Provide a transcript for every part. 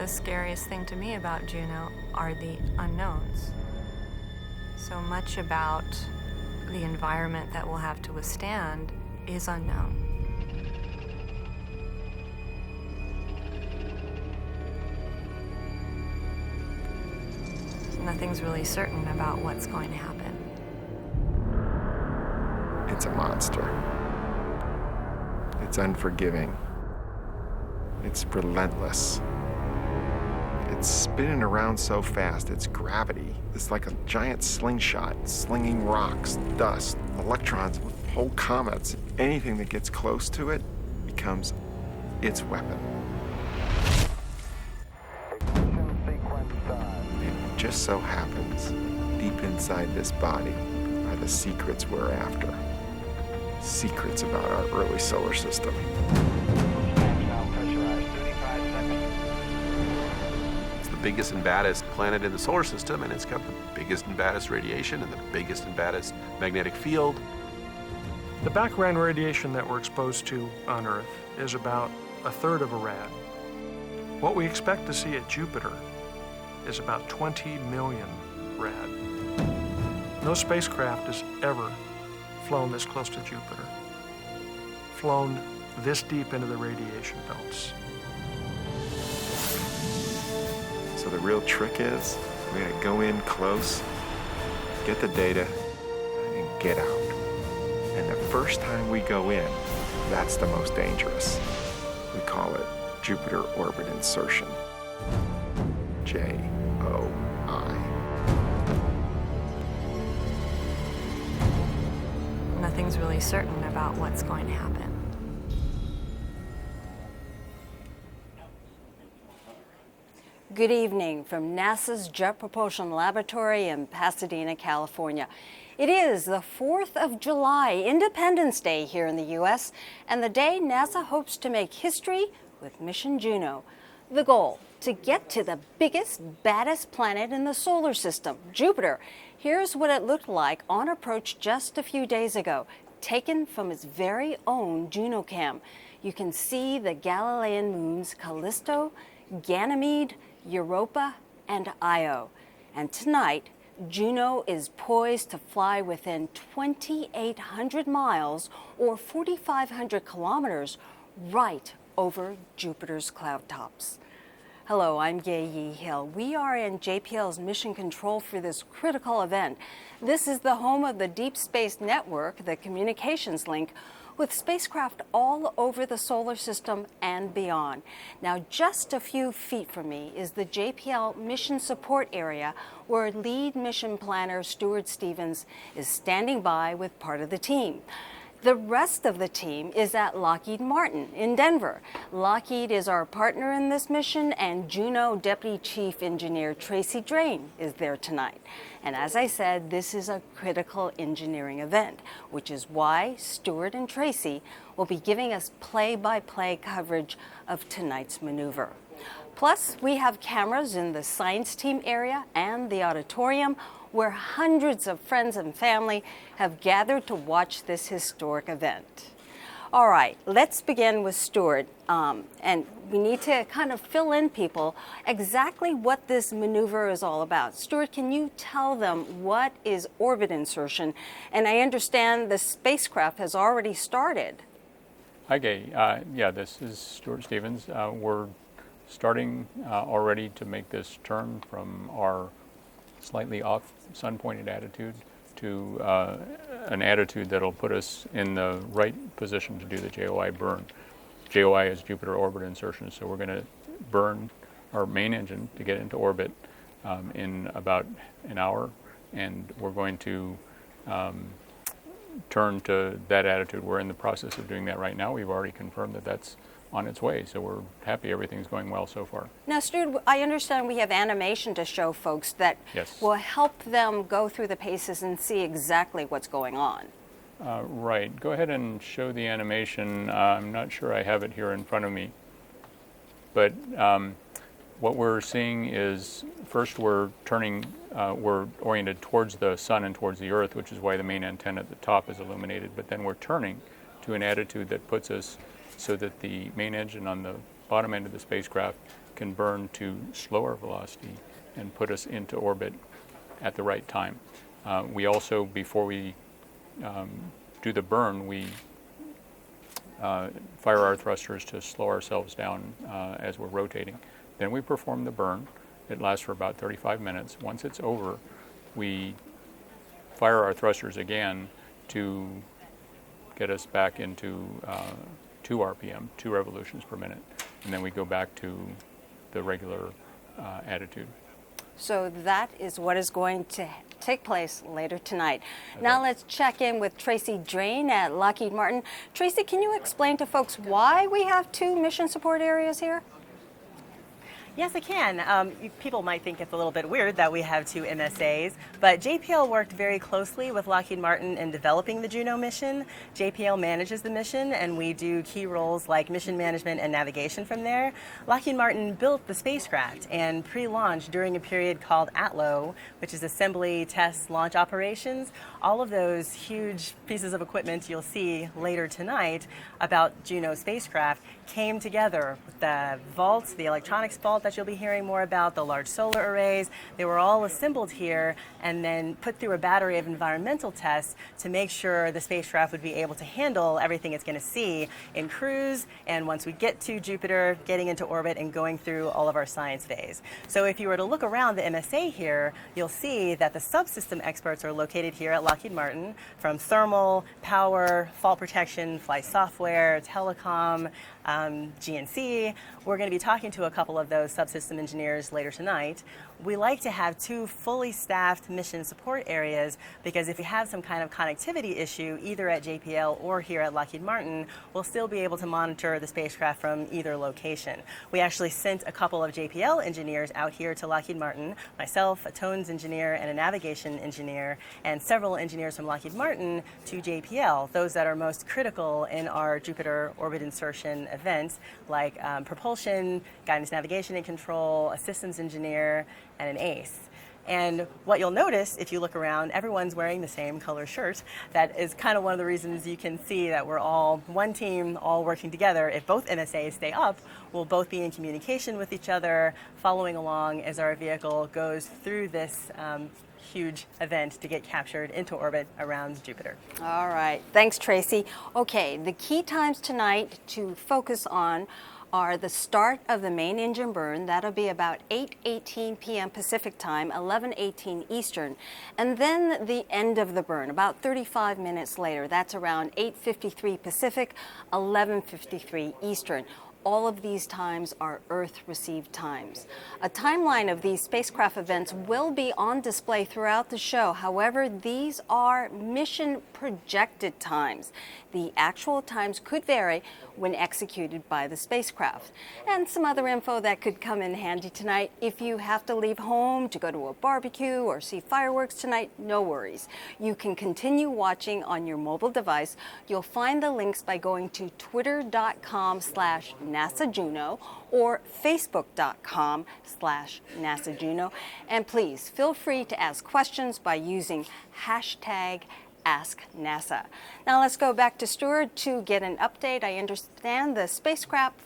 the scariest thing to me about Juno are the unknowns. So much about the environment that we'll have to withstand is unknown. Nothing's really certain about what's going to happen. It's a monster. It's unforgiving. It's relentless. It's spinning around so fast, its gravity is like a giant slingshot, slinging rocks, dust, electrons, whole comets. Anything that gets close to it becomes its weapon. It just so happens, deep inside this body are the secrets we're after. Secrets about our early solar system. It's the biggest and baddest planet in the solar system, and it's got the biggest and baddest radiation and the biggest and baddest magnetic field. The background radiation that we're exposed to on Earth is about a third of a rad. What we expect to see at Jupiter is about 20 million rad. No spacecraft has ever flown this close to Jupiter, flown this deep into the radiation belts. So the real trick is, we gotta go in close, get the data, and get out. And the first time we go in, that's the most dangerous. We call it Jupiter orbit insertion. JOI. Nothing's really certain about what's going to happen. Good evening from NASA's Jet Propulsion Laboratory in Pasadena, California. It is the 4th of July, Independence Day here in the U.S., and the day NASA hopes to make history with Mission Juno. The goal, to get to the biggest, baddest planet in the solar system, Jupiter. Here's what it looked like on approach just a few days ago, taken from its very own JunoCam. You can see the Galilean moons Callisto, Ganymede, Europa, and Io. And tonight, Juno is poised to fly within 2,800 miles or 4,500 kilometers right over Jupiter's cloud tops. Hello, I'm Gay Yee Hill. We are in JPL's mission control for this critical event. This is the home of the Deep Space Network, the communications link, with spacecraft all over the solar system and beyond. Now, just a few feet from me is the JPL Mission Support Area, where lead mission planner Stuart Stevens is standing by with part of the team. The rest of the team is at Lockheed Martin in Denver. Lockheed is our partner in this mission, and Juno Deputy Chief Engineer Tracy Drain is there tonight. And as I said, this is a critical engineering event, which is why Stuart and Tracy will be giving us play-by-play coverage of tonight's maneuver. Plus, we have cameras in the science team area and the auditorium, where hundreds of friends and family have gathered to watch this historic event. All right, let's begin with Stuart. And we need to kind of fill in people exactly what this maneuver is all about. Stuart, can you tell them what is orbit insertion? And I understand the spacecraft has already started. Hi, Gay. Yeah, this is Stuart Stevens. We're starting already to make this turn from our slightly off sun-pointed attitude to an attitude that'll put us in the right position to do the JOI burn. JOI is Jupiter orbit insertion, so we're going to burn our main engine to get into orbit in about an hour, and we're going to turn to that attitude. We're in the process of doing that right now. We've already confirmed that that's on its way, so we're happy everything's going well so far. Now, Stuart, I understand we have animation to show folks that will help them go through the paces and see exactly what's going on. Right. Go ahead and show the animation. I'm not sure I have it here in front of me, but what we're seeing is first we're turning, we're oriented towards the sun and towards the Earth, which is why the main antenna at the top is illuminated, but then we're turning to an attitude that puts us so that the main engine on the bottom end of the spacecraft can burn to slow our velocity and put us into orbit at the right time. We also, before we do the burn, we fire our thrusters to slow ourselves down as we're rotating. Then we perform the burn. It lasts for about 35 minutes. Once it's over, we fire our thrusters again to get us back into 2 RPM, 2 revolutions per minute. And then we go back to the regular attitude. So that is what is going to take place later tonight. Now let's check in with Tracy Drain at Lockheed Martin. Tracy, can you explain to folks why we have 2 mission support areas here? Yes, I can. People might think it's a little bit weird that we have 2 MSAs, but JPL worked very closely with Lockheed Martin in developing the Juno mission. JPL manages the mission, and we do key roles like mission management and navigation from there. Lockheed Martin built the spacecraft and pre-launched during a period called ATLO, which is assembly, test, launch operations. All of those huge pieces of equipment you'll see later tonight about Juno spacecraft came together. The vaults, the electronics vault that you'll be hearing more about, the large solar arrays, they were all assembled here and then put through a battery of environmental tests to make sure the spacecraft would be able to handle everything it's going to see in cruise, and once we get to Jupiter, getting into orbit and going through all of our science phase. So if you were to look around the MSA here, you'll see that the subsystem experts are located here at Lockheed Martin, from thermal, power, fault protection, flight software, telecom, GNC. We're going to be talking to a couple of those subsystem engineers later tonight. We like to have 2 fully staffed mission support areas because if we have some kind of connectivity issue, either at JPL or here at Lockheed Martin, we'll still be able to monitor the spacecraft from either location. We actually sent a couple of JPL engineers out here to Lockheed Martin, myself, a tones engineer and a navigation engineer, and several engineers from Lockheed Martin to JPL, those that are most critical in our Jupiter orbit insertion events, like propulsion, guidance, navigation and control, a systems engineer, and an ace. And what you'll notice if you look around, everyone's wearing the same color shirt. That is kind of one of the reasons you can see that we're all one team, all working together. If both MSAs stay up, we'll both be in communication with each other, following along as our vehicle goes through this huge event to get captured into orbit around Jupiter. All right, thanks, Tracy. Okay, the key times tonight to focus on are the start of the main engine burn. That'll be about 8:18 p.m. Pacific time, 11:18 Eastern. And then the end of the burn, about 35 minutes later. That's around 8:53 Pacific, 11:53 Eastern. All of these times are Earth-received times. A timeline of these spacecraft events will be on display throughout the show. However, these are mission-projected times. The actual times could vary when executed by the spacecraft. And some other info that could come in handy tonight. If you have to leave home to go to a barbecue or see fireworks tonight, no worries. You can continue watching on your mobile device. You'll find the links by going to twitter.com/NASA-Juno or facebook.com/NASA-Juno. And please feel free to ask questions by using hashtag Ask NASA. Now let's go back to Stuart to get an update. I understand the spacecraft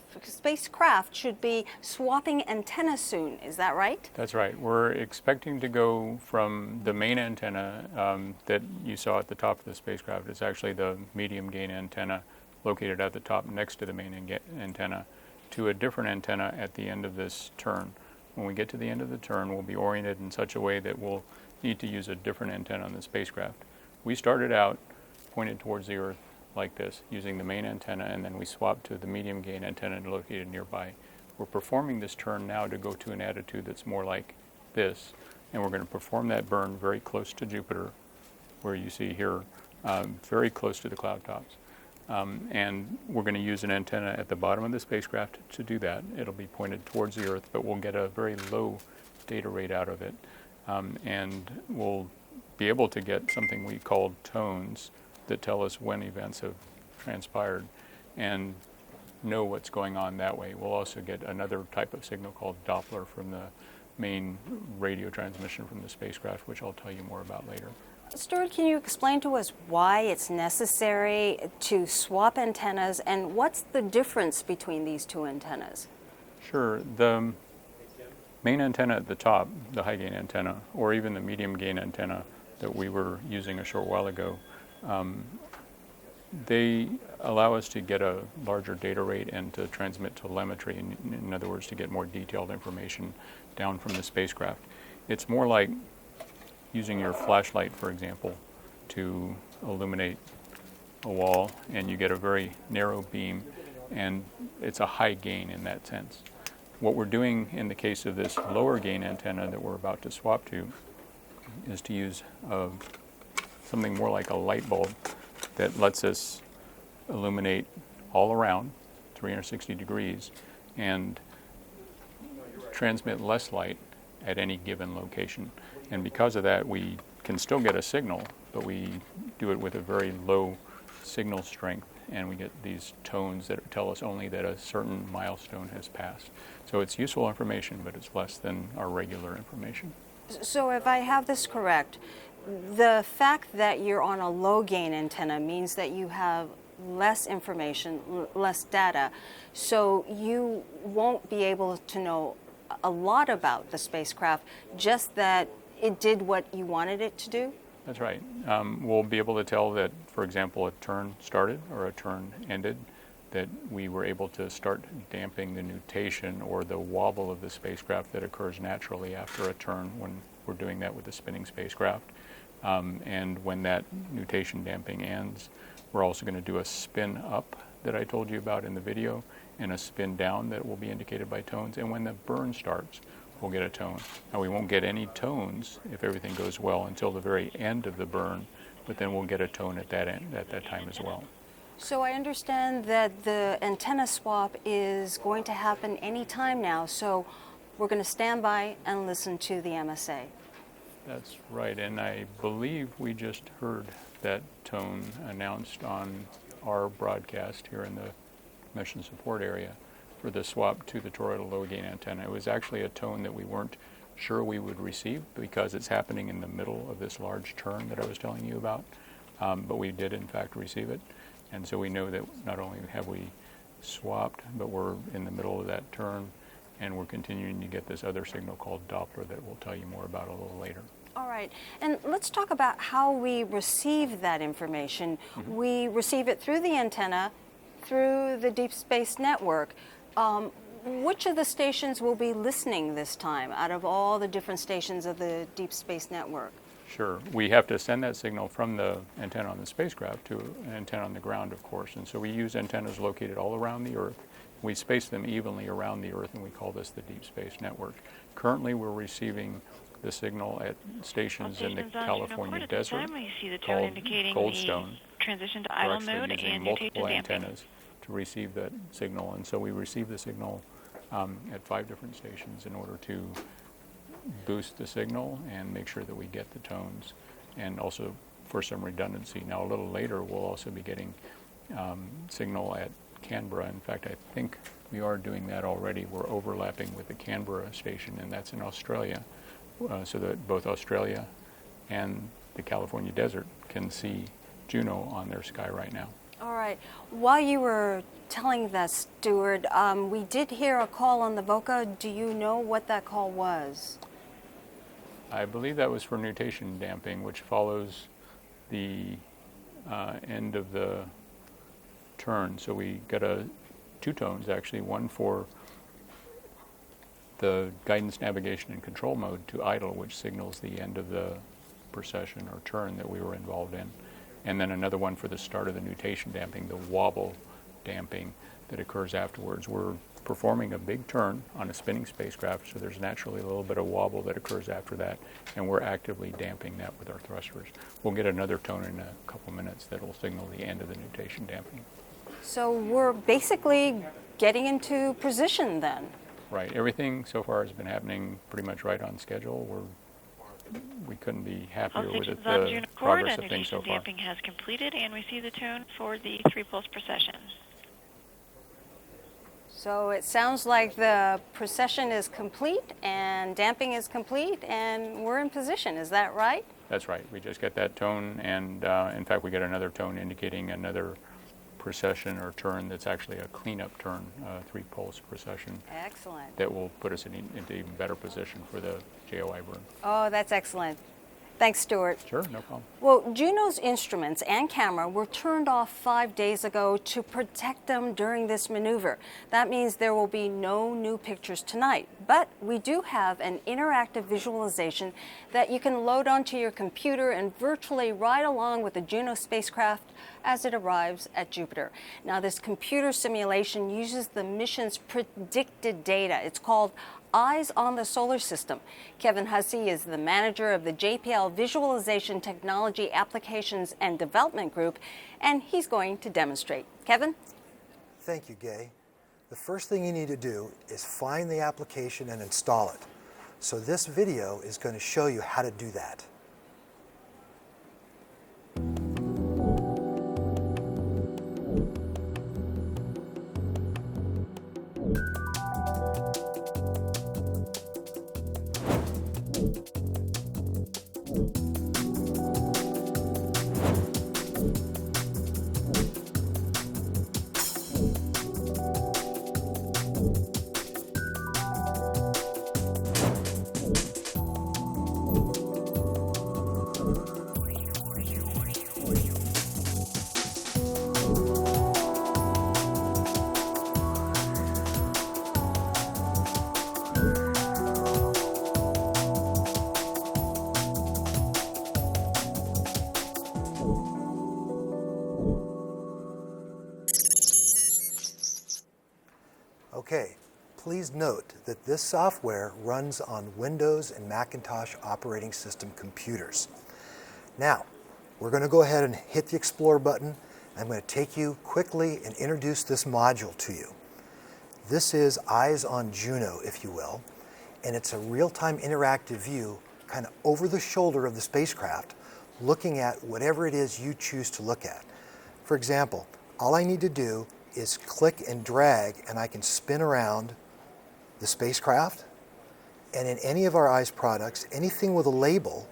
should be swapping antennas soon. Is that right? That's right. We're expecting to go from the main antenna that you saw at the top of the spacecraft. It's actually the medium gain antenna located at the top next to the main antenna, to a different antenna at the end of this turn. When we get to the end of the turn, we'll be oriented in such a way that we'll need to use a different antenna on the spacecraft. We started out pointed towards the Earth like this, using the main antenna, and then we swapped to the medium gain antenna located nearby. We're performing this turn now to go to an attitude that's more like this, and we're going to perform that burn very close to Jupiter, where you see here, very close to the cloud tops. And we're going to use an antenna at the bottom of the spacecraft to do that. It'll be pointed towards the Earth, but we'll get a very low data rate out of it. And we'll be able to get something we call tones that tell us when events have transpired and know what's going on that way. We'll also get another type of signal called Doppler from the main radio transmission from the spacecraft, which I'll tell you more about later. Stuart, can you explain to us why it's necessary to swap antennas and what's the difference between these 2 antennas? Sure. The main antenna at the top, the high gain antenna, or even the medium gain antenna that we were using a short while ago, they allow us to get a larger data rate and to transmit telemetry, in other words, to get more detailed information down from the spacecraft. It's more like using your flashlight, for example, to illuminate a wall, and you get a very narrow beam, and it's a high gain in that sense. What we're doing in the case of this lower gain antenna that we're about to swap to is to use something more like a light bulb that lets us illuminate all around 360 degrees and transmit less light at any given location. And because of that, we can still get a signal, but we do it with a very low signal strength, and we get these tones that tell us only that a certain milestone has passed. So it's useful information, but it's less than our regular information. So if I have this correct, the fact that you're on a low gain antenna means that you have less information, less data, so you won't be able to know a lot about the spacecraft, just that it did what you wanted it to do? That's right. We'll be able to tell that, for example, a turn started or a turn ended, that we were able to start damping the nutation or the wobble of the spacecraft that occurs naturally after a turn when we're doing that with the spinning spacecraft. And when that nutation damping ends, we're also going to do a spin up that I told you about in the video, and a spin down that will be indicated by tones. And when the burn starts, we'll get a tone. Now, we won't get any tones if everything goes well until the very end of the burn, but then we'll get a tone at that end, at that time as well. So I understand that the antenna swap is going to happen any time now, so we're going to stand by and listen to the MSA. That's right, and I believe we just heard that tone announced on our broadcast here in the mission support area for the swap to the toroidal low gain antenna. It was actually a tone that we weren't sure we would receive because it's happening in the middle of this large turn that I was telling you about, but we did in fact receive it. And so we know that not only have we swapped, but we're in the middle of that turn, and we're continuing to get this other signal called Doppler that we'll tell you more about a little later. All right, and let's talk about how we receive that information. Mm-hmm. We receive it through the antenna, through the Deep Space Network. Which of the stations will be listening this time out of all the different stations of the Deep Space Network? Sure. We have to send that signal from the antenna on the spacecraft to an antenna on the ground, of course. And so we use antennas located all around the Earth. We space them evenly around the Earth, and we call this the Deep Space Network. Currently, we're receiving the signal at stations in the California desert called Goldstone. Transition to we're idle actually mode using and multiple nutation damping. antennas to receive that signal. And so we receive the signal at 5 different stations in order to boost the signal and make sure that we get the tones, and also for some redundancy. Now, a little later, we'll also be getting signal at Canberra. In fact, I think we are doing that already. We're overlapping with the Canberra station, and that's in Australia, so that both Australia and the California desert can see Juno on their sky right now. All right. While you were telling that, Stuart, we did hear a call on the VOCA. Do you know what that call was? I believe that was for nutation damping, which follows the end of the turn. So we got 2 tones, actually, one for the guidance, navigation, and control mode to idle, which signals the end of the precession or turn that we were involved in. And then another one for the start of the nutation damping, the wobble damping that occurs afterwards. We're performing a big turn on a spinning spacecraft, so there's naturally a little bit of wobble that occurs after that, and we're actively damping that with our thrusters. We'll get another tone in a couple minutes that will signal the end of the nutation damping. So we're basically getting into position then. Right. Everything so far has been happening pretty much right on schedule. We couldn't be happier with it, the progress of things so far. Damping has completed, and we see the tone for the 3-pulse precession. So it sounds like the precession is complete and damping is complete, and we're in position. Is that right? That's right. We just get that tone, and in fact, we get another tone indicating another precession or turn that's actually a cleanup turn, 3-pulse precession. Excellent. That will put us into even better position for the JOI burn. Oh, that's excellent. Thanks, Stuart. Sure, no problem. Well, Juno's instruments and camera were turned off 5 days ago to protect them during this maneuver. That means there will be no new pictures tonight, but we do have an interactive visualization that you can load onto your computer and virtually ride along with the Juno spacecraft as it arrives at Jupiter. Now, this computer simulation uses the mission's predicted data. It's called Eyes on the Solar System. Kevin Hussey is the manager of the JPL Visualization Technology Applications and Development Group, and he's going to demonstrate. Kevin? Thank you, Gay. The first thing you need to do is find the application and install it. So this video is going to show you how to do that. Okay, please note that this software runs on Windows and Macintosh operating system computers. Now, we're going to go ahead and hit the Explore button. I'm going to take you quickly and introduce this module to you. This is Eyes on Juno, if you will, and it's a real-time interactive view kind of over the shoulder of the spacecraft, looking at whatever it is you choose to look at. For example, all I need to do is click and drag, and I can spin around the spacecraft. And in any of our Eyes products, anything with a label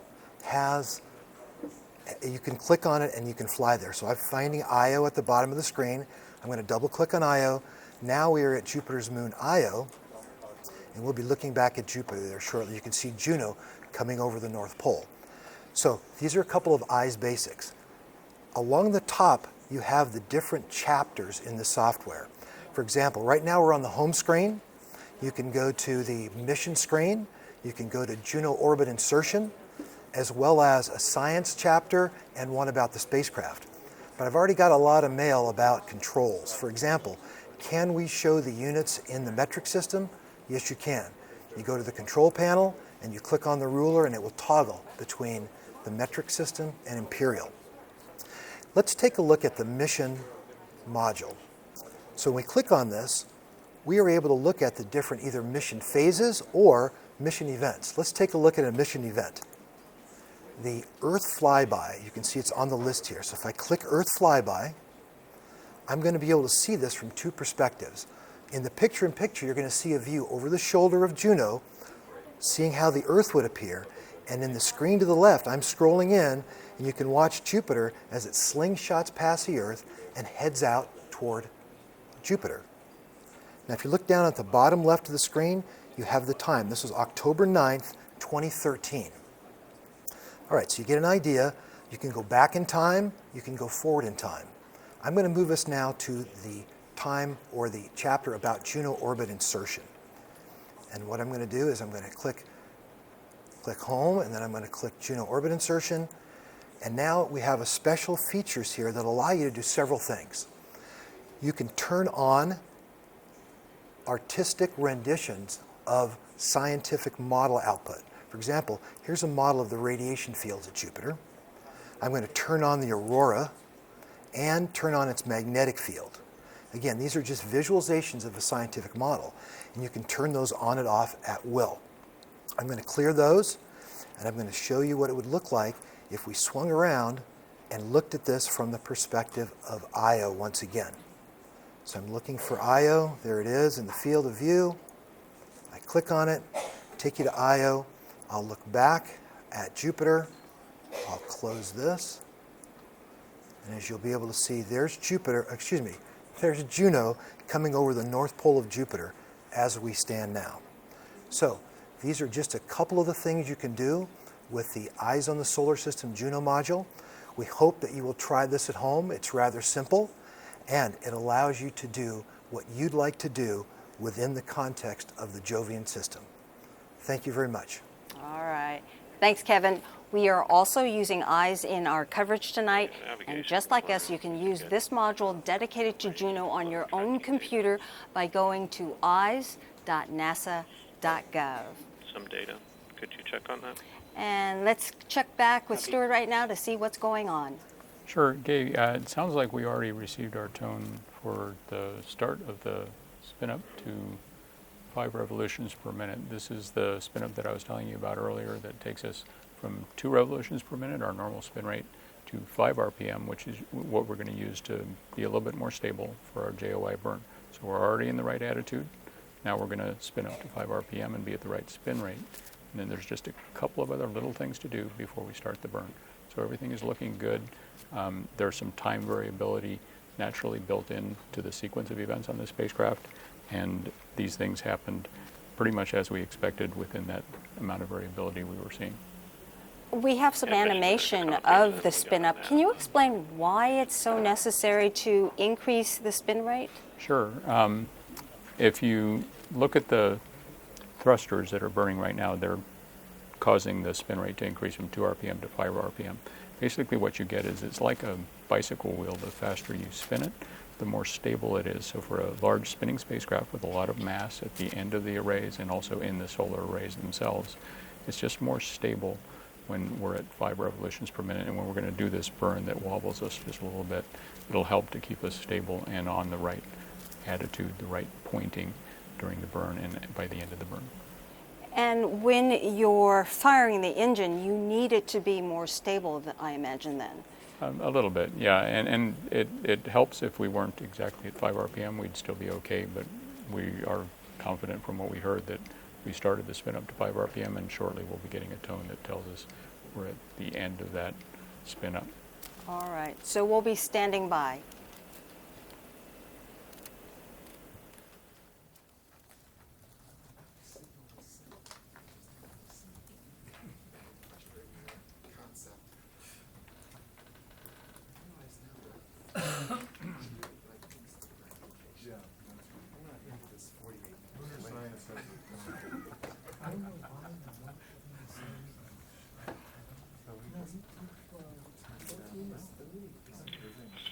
you can click on it and you can fly there. So I'm finding Io at the bottom of the screen. I'm going to double click on Io. Now we are at Jupiter's moon Io, and we'll be looking back at Jupiter there shortly. You can see Juno coming over the North Pole. So these are a couple of Eyes basics. Along the top, you have the different chapters in the software. For example, right now we're on the home screen. You can go to the mission screen. You can go to Juno orbit insertion, as well as a science chapter and one about the spacecraft. But I've already got a lot of mail about controls. For example, can we show the units in the metric system? Yes, you can. You go to the control panel and you click on the ruler and it will toggle between the metric system and imperial. Let's take a look at the mission module. So when we click on this, we are able to look at the different either mission phases or mission events. Let's take a look at a mission event. The Earth flyby, you can see it's on the list here. So if I click Earth flyby, I'm going to be able to see this from two perspectives. In the picture-in-picture, you're going to see a view over the shoulder of Juno, seeing how the Earth would appear. And in the screen to the left, I'm scrolling in, and you can watch Jupiter as it slingshots past the Earth and heads out toward Jupiter. Now, if you look down at the bottom left of the screen, you have the time. This was October 9th, 2013. All right, so you get an idea. You can go back in time. You can go forward in time. I'm going to move us now to the time or the chapter about Juno orbit insertion. And what I'm going to do is I'm going to click home, and then I'm going to click Juno orbit insertion. And now we have a special features here that allow you to do several things. You can turn on artistic renditions of scientific model output. For example, here's a model of the radiation fields at Jupiter. I'm going to turn on the aurora and turn on its magnetic field. Again, these are just visualizations of a scientific model, and you can turn those on and off at will. I'm going to clear those, and I'm going to show you what it would look like if we swung around and looked at this from the perspective of Io once again. So I'm looking for Io. There it is in the field of view. I click on it, take you to Io. I'll look back at Jupiter. I'll close this. And as you'll be able to see, there's there's Juno coming over the north pole of Jupiter as we stand now. So these are just a couple of the things you can do with the Eyes on the Solar System Juno module. We hope that you will try this at home. It's rather simple, and it allows you to do what you'd like to do within the context of the Jovian system. Thank you very much. All right. Thanks, Kevin. We are also using Eyes in our coverage tonight, and just like us, you can use this module dedicated to Juno on your own computer by going to eyes.nasa.gov. Some data. Could you check on that? And let's check back with Stuart right now to see what's going on. Sure, Gay, it sounds like we already received our tone for the start of the spin up to 5 revolutions per minute. This is the spin up that I was telling you about earlier that takes us from 2 revolutions per minute, our normal spin rate, to 5 RPM, which is what we're going to use to be a little bit more stable for our JOI burn. So we're already in the right attitude. Now we're going to spin up to 5 RPM and be at the right spin rate. And then there's just a couple of other little things to do before we start the burn. So everything is looking good. There's some time variability naturally built into the sequence of events on the spacecraft, and these things happened pretty much as we expected within that amount of variability we were seeing. We have some animation of the spin up. Can you explain why it's so necessary to increase the spin rate? Sure. If you look at the thrusters that are burning right now, they're causing the spin rate to increase from 2 RPM to 5 RPM. Basically what you get is it's like a bicycle wheel. The faster you spin it, the more stable it is. So for a large spinning spacecraft with a lot of mass at the end of the arrays and also in the solar arrays themselves, it's just more stable when we're at 5 revolutions per minute. And when we're going to do this burn that wobbles us just a little bit, it'll help to keep us stable and on the right attitude, the right pointing during the burn and by the end of the burn. And when you're firing the engine, you need it to be more stable, I imagine, then. A little bit, yeah, and it helps if we weren't exactly at 5 RPM, we'd still be okay, but we are confident from what we heard that we started the spin up to 5 RPM, and shortly we'll be getting a tone that tells us we're at the end of that spin up. All right, so we'll be standing by.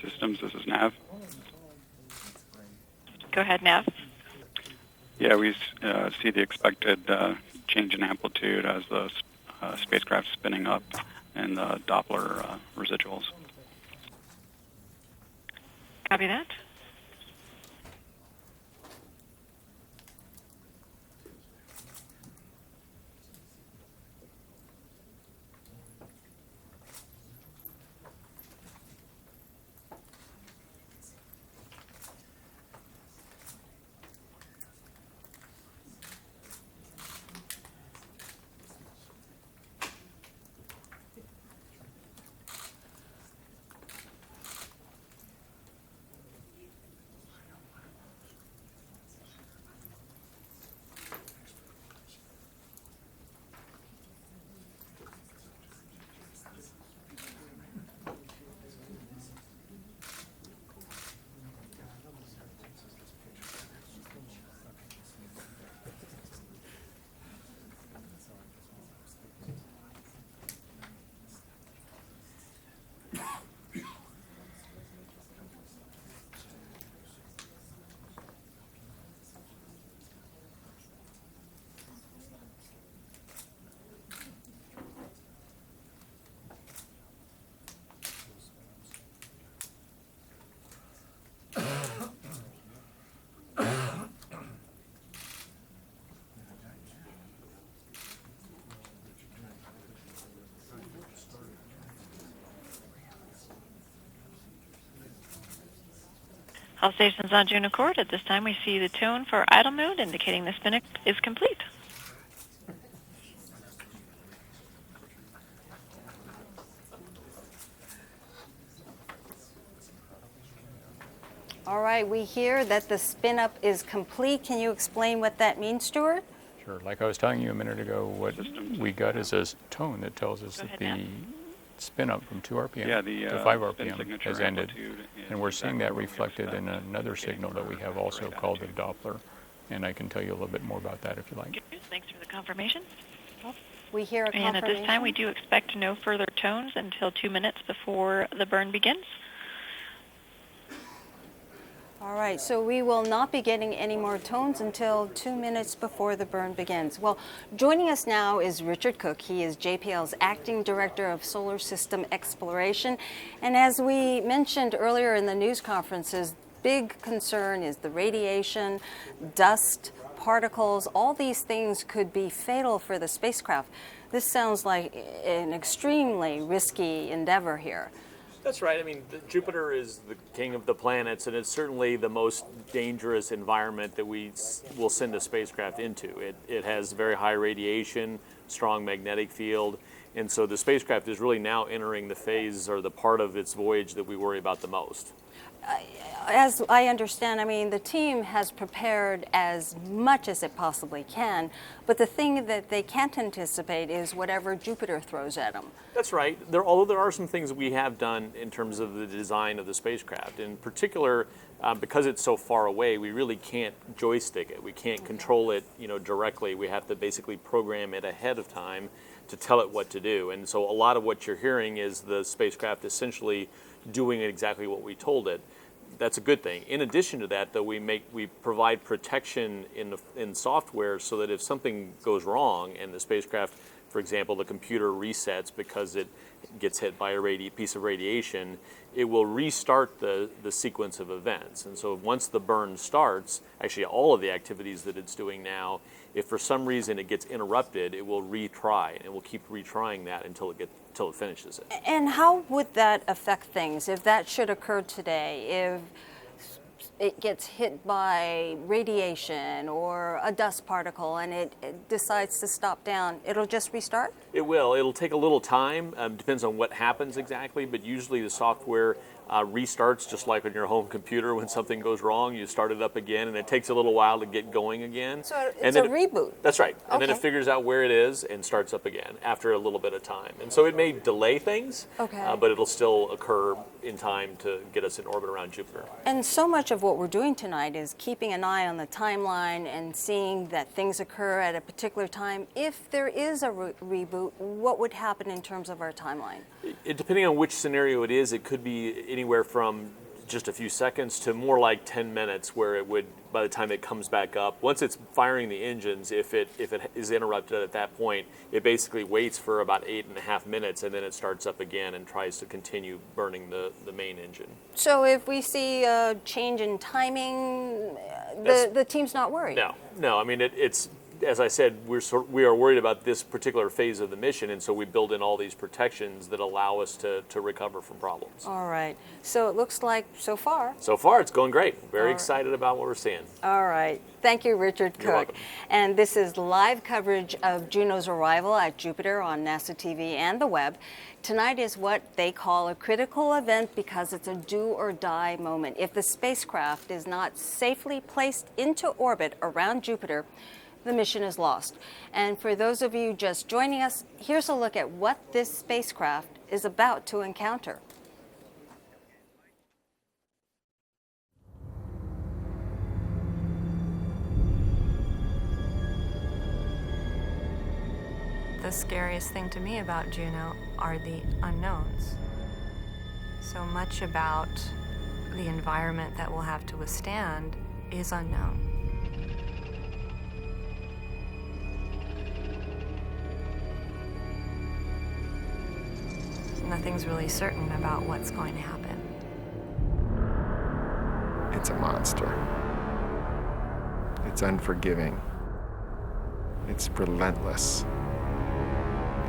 Systems, this is Nav. Go ahead, Nav. Yeah, we see the expected change in amplitude as the spacecraft spinning up and the Doppler residuals. Copy that. All stations on Juno Court. At this time, we see the tone for idle mode, indicating the spin is complete. All right, we hear that the spin-up is complete. Can you explain what that means, Stuart? Sure. Like I was telling you a minute ago, what we got is a tone that tells us that the spin up from 2 RPM to 5 RPM has ended. And we're seeing that reflected in another signal that we have also called the Doppler. And I can tell you a little bit more about that if you like. Thanks for the confirmation. We hear a confirmation. And at this time, we do expect no further tones until 2 minutes before the burn begins. All right, so we will not be getting any more tones until 2 minutes before the burn begins. Well, joining us now is Richard Cook. He is JPL's Acting Director of Solar System Exploration. And as we mentioned earlier in the news conferences, big concern is the radiation, dust, particles. All these things could be fatal for the spacecraft. This sounds like an extremely risky endeavor here. That's right. I mean, Jupiter is the king of the planets, and it's certainly the most dangerous environment that we will send a spacecraft into. It has very high radiation, strong magnetic field, and so the spacecraft is really now entering the phase or the part of its voyage that we worry about the most. As I understand, I mean, the team has prepared as much as it possibly can, but the thing that they can't anticipate is whatever Jupiter throws at them. That's right. Although there are some things that we have done in terms of the design of the spacecraft. In particular, because it's so far away, we really can't joystick it. We can't control it, directly. We have to basically program it ahead of time to tell it what to do. And so a lot of what you're hearing is the spacecraft essentially doing exactly what we told it. That's a good thing. In addition to that, though, we provide protection in software so that if something goes wrong and the spacecraft, for example, the computer resets because it gets hit by a piece of radiation, it will restart the sequence of events. And so once the burn starts, actually all of the activities that it's doing now, if for some reason it gets interrupted, it will retry, and it will keep retrying that until it finishes it. And how would that affect things if that should occur today? If it gets hit by radiation or a dust particle and it decides to stop down, it'll just restart? It will. It'll take a little time. Depends on what happens exactly, but usually the software restarts just like on your home computer. When something goes wrong, you start it up again, and it takes a little while to get going again. So it's a reboot? That's right. And then Okay. it figures out where it is and starts up again after a little bit of time. And so it may delay things, but it'll still occur in time to get us in orbit around Jupiter. And so much of what we're doing tonight is keeping an eye on the timeline and seeing that things occur at a particular time. If there is a reboot, what would happen in terms of our timeline? Depending on which scenario it is, it could be anywhere from just a few seconds to more like 10 minutes, where it would, by the time it comes back up, once it's firing the engines, if it is interrupted at that point, it basically waits for about 8.5 minutes, and then it starts up again and tries to continue burning the main engine. So if we see a change in timing, the team's not worried? No. I mean, it's as I said, we are worried about this particular phase of the mission, and so we build in all these protections that allow us to recover from problems. All right. So it looks like so far It's going great. Very excited about what we're seeing. All right. Thank you, Richard Cook. You're welcome. And this is live coverage of Juno's arrival at Jupiter on NASA TV and the web. Tonight is what they call a critical event because it's a do or die moment. If the spacecraft is not safely placed into orbit around Jupiter, the mission is lost. And for those of you just joining us, here's a look at what this spacecraft is about to encounter. The scariest thing to me about Juno are the unknowns. So much about the environment that we'll have to withstand is unknown. Nothing's really certain about what's going to happen. It's a monster. It's unforgiving. It's relentless.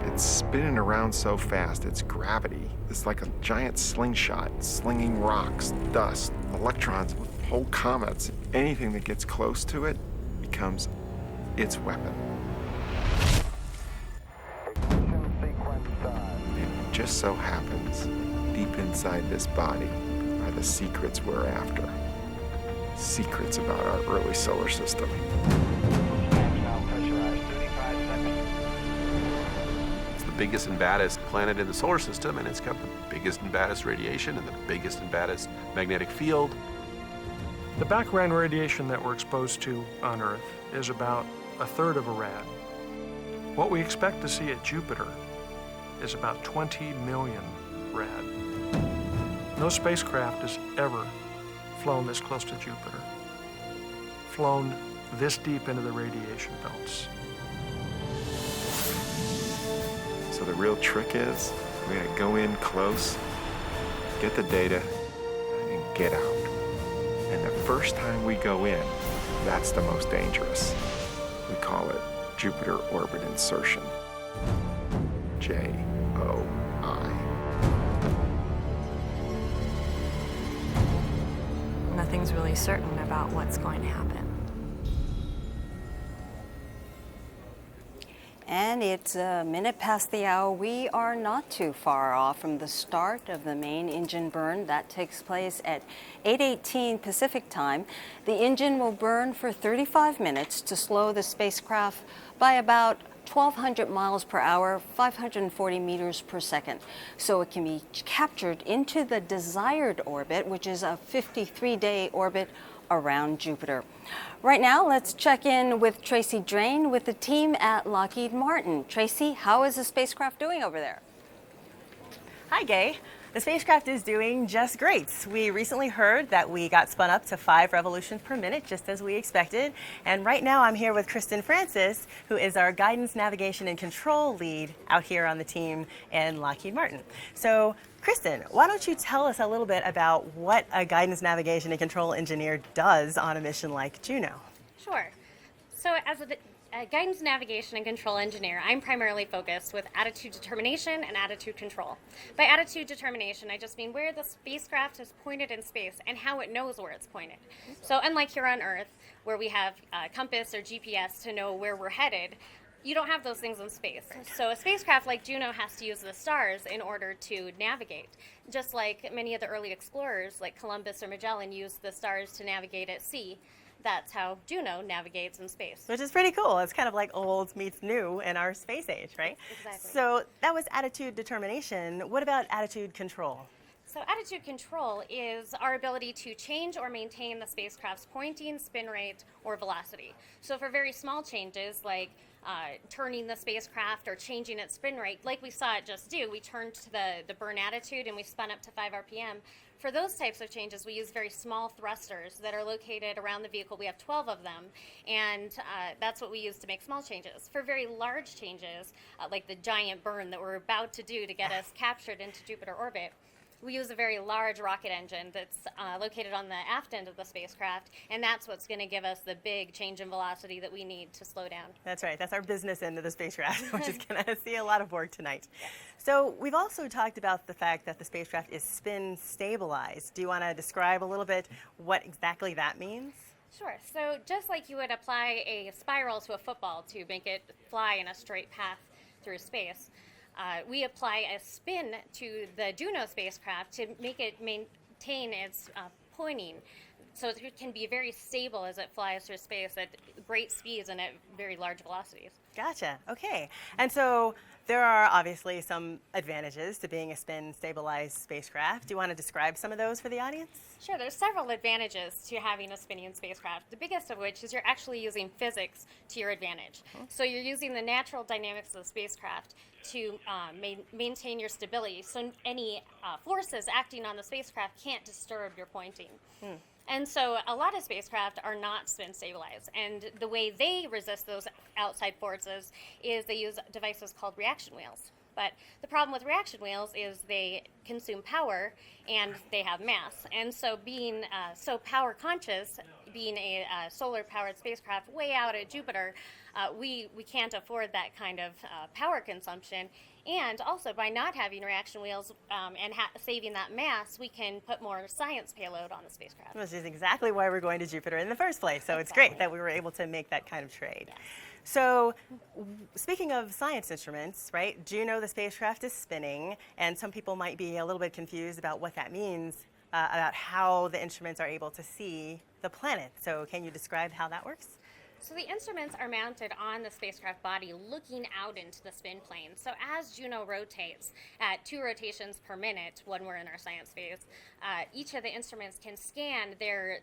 It's spinning around so fast, its gravity is like a giant slingshot, slinging rocks, dust, electrons, whole comets. Anything that gets close to it becomes its weapon. It just so happens, deep inside this body are the secrets we're after. secrets about our early solar system. It's the biggest and baddest planet in the solar system, and it's got the biggest and baddest radiation and the biggest and baddest magnetic field. The background radiation that we're exposed to on Earth is about a third of a rad. What we expect to see at Jupiter is about 20 million rad. No spacecraft has ever flown this close to Jupiter, flown this deep into the radiation belts. So the real trick is we're going to go in close, get the data, and get out. And the first time we go in, that's the most dangerous. We call it Jupiter orbit insertion. JOI. Nothing's really certain about what's going to happen. And it's a minute past the hour. We are not too far off from the start of the main engine burn. That takes place at 8:18 Pacific time. The engine will burn for 35 minutes to slow the spacecraft by about 1,200 miles per hour, 540 meters per second. So it can be captured into the desired orbit, which is a 53-day orbit around Jupiter. Right now, let's check in with Tracy Drain with the team at Lockheed Martin. Tracy, how is the spacecraft doing over there? Hi, Gay. The spacecraft is doing just great. We recently heard that we got spun up to 5 revolutions per minute, just as we expected. And right now I'm here with Kristen Francis, who is our guidance, navigation, and control lead out here on the team in Lockheed Martin. So, Kristen, why don't you tell us a little bit about what a guidance, navigation, and control engineer does on a mission like Juno? Sure. So as a guidance, navigation, and control engineer, I'm primarily focused with attitude determination and attitude control. By attitude determination, I just mean where the spacecraft is pointed in space and how it knows where it's pointed. So unlike here on Earth, where we have compass or GPS to know where we're headed, you don't have those things in space. So a spacecraft like Juno has to use the stars in order to navigate. Just like many of the early explorers, like Columbus or Magellan, used the stars to navigate at sea. That's how Juno navigates in space. Which is pretty cool. It's kind of like old meets new in our space age, right? Exactly. So that was attitude determination. What about attitude control? So attitude control is our ability to change or maintain the spacecraft's pointing, spin rate, or velocity. So for very small changes like turning the spacecraft or changing its spin rate, like we saw it just do, we turned to the burn attitude and we spun up to 5 RPM. For those types of changes, we use very small thrusters that are located around the vehicle. We have 12 of them, and that's what we use to make small changes. For very large changes, like the giant burn that we're about to do to get us captured into Jupiter orbit, we use a very large rocket engine that's located on the aft end of the spacecraft, and that's what's going to give us the big change in velocity that we need to slow down. That's right. That's our business end of the spacecraft, which is going to see a lot of work tonight. Yeah. So we've also talked about the fact that the spacecraft is spin stabilized. Do you want to describe a little bit what exactly that means? Sure. So just like you would apply a spiral to a football to make it fly in a straight path through space, we apply a spin to the Juno spacecraft to make it maintain its pointing, so it can be very stable as it flies through space at great speeds and at very large velocities. Gotcha. Okay. And so there are obviously some advantages to being a spin-stabilized spacecraft. Do you want to describe some of those for the audience? Sure. There's several advantages to having a spinning spacecraft, the biggest of which is you're actually using physics to your advantage. So you're using the natural dynamics of the spacecraft to maintain your stability, so any forces acting on the spacecraft can't disturb your pointing. And so a lot of spacecraft are not spin stabilized, and the way they resist those outside forces is they use devices called reaction wheels. But the problem with reaction wheels is they consume power and they have mass. And so being so power conscious, being a solar powered spacecraft way out at Jupiter, we can't afford that kind of power consumption. And also, by not having reaction wheels and saving that mass, we can put more science payload on the spacecraft. Which is exactly why we're going to Jupiter in the first place. So It's great that we were able to make that kind of trade. Yeah. So speaking of science instruments, right, Juno, the spacecraft, is spinning, and some people might be a little bit confused about what that means. about how the instruments are able to see the planet. So can you describe how that works? So the instruments are mounted on the spacecraft body looking out into the spin plane. So as Juno rotates at 2 rotations per minute when we're in our science phase, each of the instruments can scan their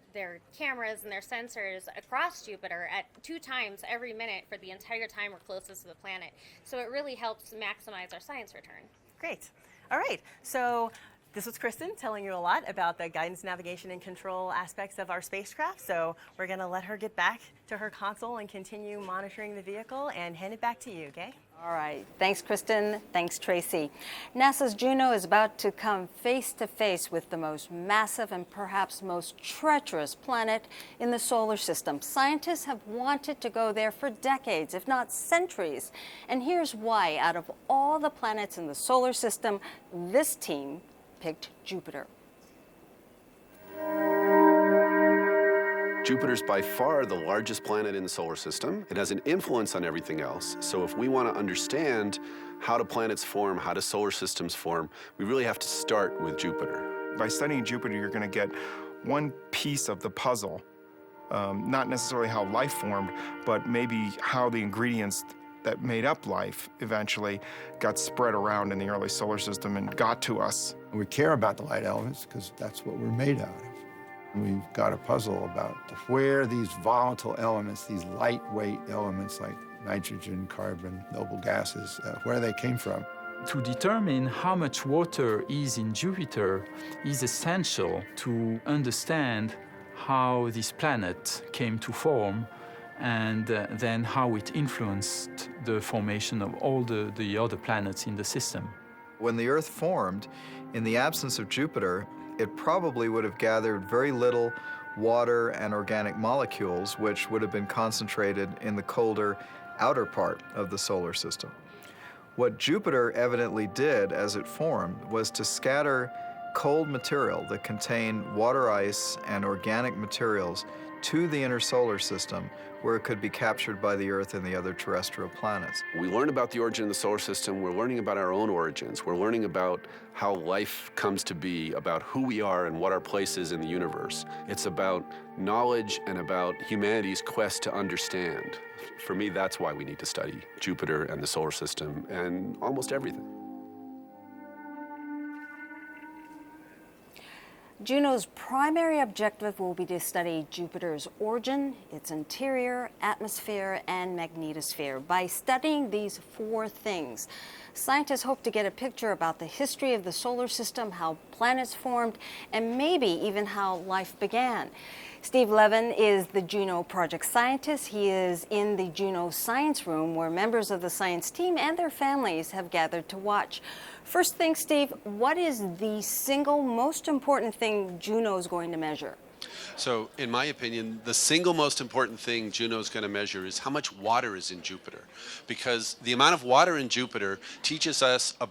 cameras and their sensors across Jupiter at 2 times every minute for the entire time we're closest to the planet. So it really helps maximize our science return. Great. All right. So this was Kristen telling you a lot about the guidance, navigation, and control aspects of our spacecraft. So we're going to let her get back to her console and continue monitoring the vehicle and hand it back to you, okay? All right. Thanks, Kristen. Thanks, Tracy. NASA's Juno is about to come face to face with the most massive and perhaps most treacherous planet in the solar system. Scientists have wanted to go there for decades, if not centuries. And here's why. Out of all the planets in the solar system, this team picked Jupiter. Jupiter's by far the largest planet in the solar system. It has an influence on everything else. So if we want to understand how do planets form, how do solar systems form, we really have to start with Jupiter. By studying Jupiter, you're going to get one piece of the puzzle, not necessarily how life formed, but maybe how the ingredients that made up life eventually got spread around in the early solar system and got to us. We care about the light elements because that's what we're made out of. We've got a puzzle about where these volatile elements, these lightweight elements like nitrogen, carbon, noble gases, where they came from. To determine how much water is in Jupiter is essential to understand how this planet came to form and then how it influenced the formation of all the other planets in the system. When the Earth formed, in the absence of Jupiter, it probably would have gathered very little water and organic molecules, which would have been concentrated in the colder outer part of the solar system. What Jupiter evidently did as it formed was to scatter cold material that contained water ice and organic materials to the inner solar system, where it could be captured by the Earth and the other terrestrial planets. We learn about the origin of the solar system. We're learning about our own origins. We're learning about how life comes to be, about who we are and what our place is in the universe. It's about knowledge and about humanity's quest to understand. For me, that's why we need to study Jupiter and the solar system and almost everything. Juno's primary objective will be to study Jupiter's origin, its interior, atmosphere, and magnetosphere. By studying these 4 things, scientists hope to get a picture about the history of the solar system, how planets formed, and maybe even how life began. Steve Levin is the Juno project scientist. He is in the Juno science room where members of the science team and their families have gathered to watch. First thing, Steve, what is the single most important thing Juno is going to measure? So, in my opinion, the single most important thing Juno's going to measure is how much water is in Jupiter. Because the amount of water in Jupiter teaches us a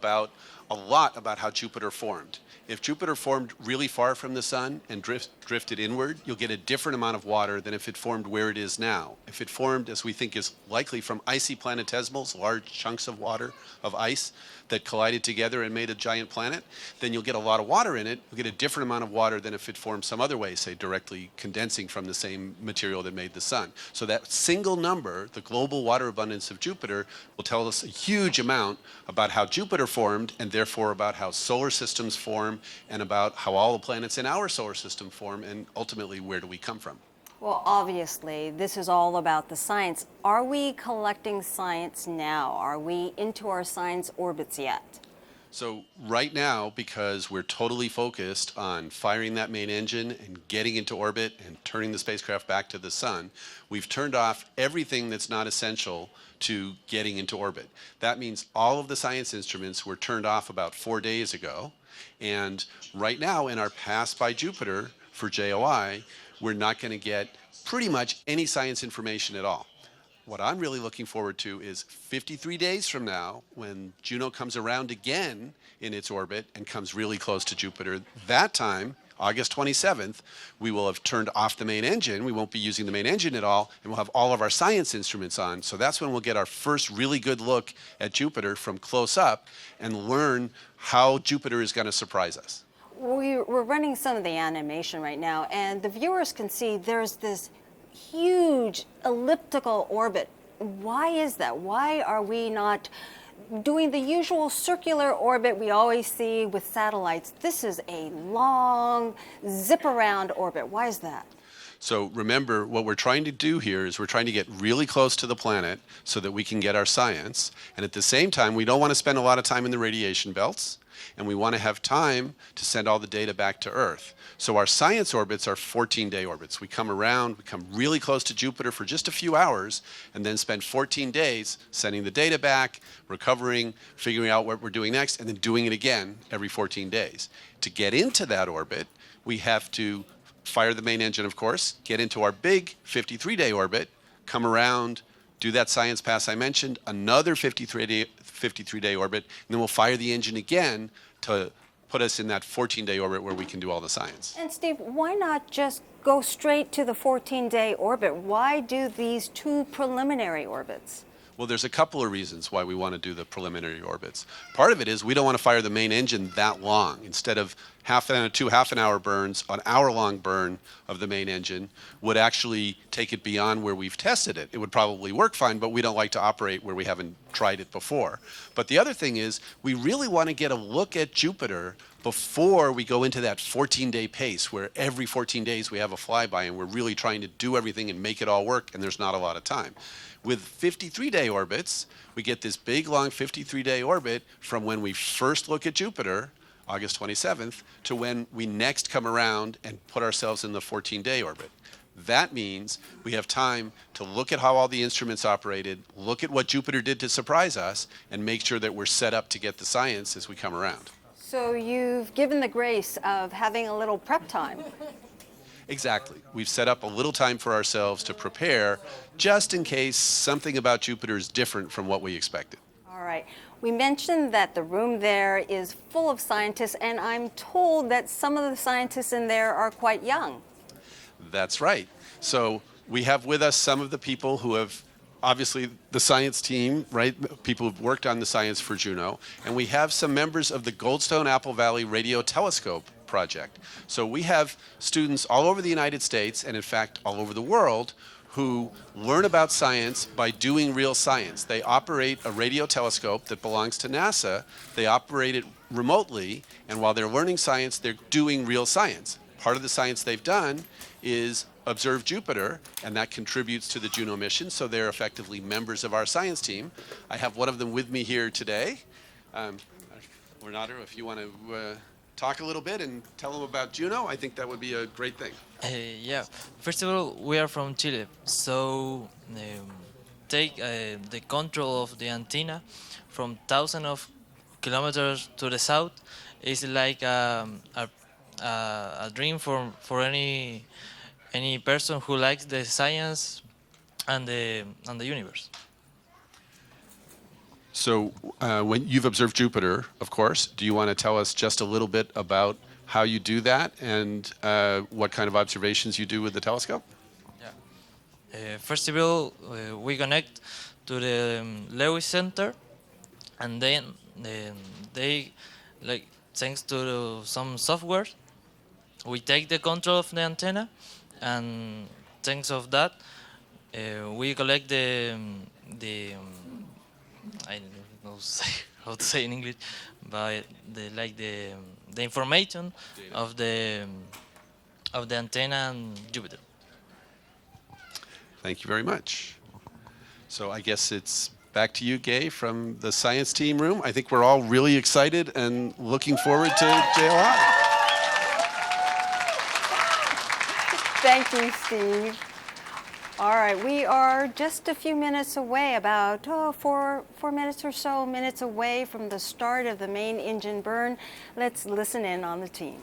lot about how Jupiter formed. If Jupiter formed really far from the sun and drifted inward, you'll get a different amount of water than if it formed where it is now. If it formed, as we think is likely, from icy planetesimals, large chunks of water, of ice, that collided together and made a giant planet, then you'll get a lot of water in it. You'll get a different amount of water than if it formed some other way, say directly condensing from the same material that made the sun. So that single number, the global water abundance of Jupiter, will tell us a huge amount about how Jupiter formed and therefore about how solar systems form and about how all the planets in our solar system form and ultimately where do we come from. Well, obviously, this is all about the science. Are we collecting science now? Are we into our science orbits yet? So right now, because we're totally focused on firing that main engine and getting into orbit and turning the spacecraft back to the sun, we've turned off everything that's not essential to getting into orbit. That means all of the science instruments were turned off about 4 days ago. And right now, in our pass by Jupiter for JOI, we're not going to get pretty much any science information at all. What I'm really looking forward to is 53 days from now, when Juno comes around again in its orbit and comes really close to Jupiter. That time, August 27th, we will have turned off the main engine. We won't be using the main engine at all, and we'll have all of our science instruments on. So that's when we'll get our first really good look at Jupiter from close up and learn how Jupiter is going to surprise us. We're running some of the animation right now, and the viewers can see there's this huge elliptical orbit. Why is that? Why are we not doing the usual circular orbit we always see with satellites? This is a long zip around orbit. Why is that? So remember, what we're trying to do here is we're trying to get really close to the planet so that we can get our science. And at the same time, we don't want to spend a lot of time in the radiation belts, and we want to have time to send all the data back to Earth. So our science orbits are 14-day orbits. We come around, we come really close to Jupiter for just a few hours, and then spend 14 days sending the data back, recovering, figuring out what we're doing next, and then doing it again every 14 days. To get into that orbit, we have to fire the main engine, of course, get into our big 53-day orbit, come around, do that science pass I mentioned, another 53-day orbit, and then we'll fire the engine again to put us in that 14-day orbit where we can do all the science. And Steve, why not just go straight to the 14-day orbit? Why do these two preliminary orbits? Well, there's a couple of reasons why we want to do the preliminary orbits. Part of it is we don't want to fire the main engine that long. Instead of two half-an-hour burns, an hour-long burn of the main engine would actually take it beyond where we've tested it. It would probably work fine, but we don't like to operate where we haven't tried it before. But the other thing is we really want to get a look at Jupiter before we go into that 14-day pace where every 14 days we have a flyby and we're really trying to do everything and make it all work, and there's not a lot of time. With 53-day orbits, we get this big, long 53-day orbit from when we first look at Jupiter, August 27th, to when we next come around and put ourselves in the 14-day orbit. That means we have time to look at how all the instruments operated, look at what Jupiter did to surprise us, and make sure that we're set up to get the science as we come around. So you've given the grace of having a little prep time. Exactly. We've set up a little time for ourselves to prepare just in case something about Jupiter is different from what we expected. All right. We mentioned that the room there is full of scientists, and I'm told that some of the scientists in there are quite young. That's right. So we have with us some of the people who have, obviously, the science team, right? People who've worked on the science for Juno. And we have some members of the Goldstone Apple Valley Radio Telescope project. So we have students all over the United States, and in fact all over the world, who learn about science by doing real science. They operate a radio telescope that belongs to NASA. They operate it remotely, and while they're learning science, they're doing real science. Part of the science they've done is observe Jupiter, and that contributes to the Juno mission, so they're effectively members of our science team. I have one of them with me here today. Renato, if you want to talk a little bit and tell them about Juno, I think that would be a great thing. Yeah, first of all, we are from Chile, so take the control of the antenna from thousands of kilometers to the south is like a dream for any person who likes the science and the universe. So when you've observed Jupiter, of course, do you want to tell us just a little bit about how you do that and what kind of observations you do with the telescope? Yeah. First of all, we connect to the Lewis Center, and then they, like, thanks to some software, we take the control of the antenna, and thanks of that, we collect the I don't know how to say in English, but the information of the antenna and Jupiter. Thank you very much. So I guess it's back to you, Gay, from the science team room. I think we're all really excited and looking forward to JLI. Thank you, Steve. All right, we are just a few minutes away, about 4 minutes or so minutes away from the start of the main engine burn. Let's listen in on the team.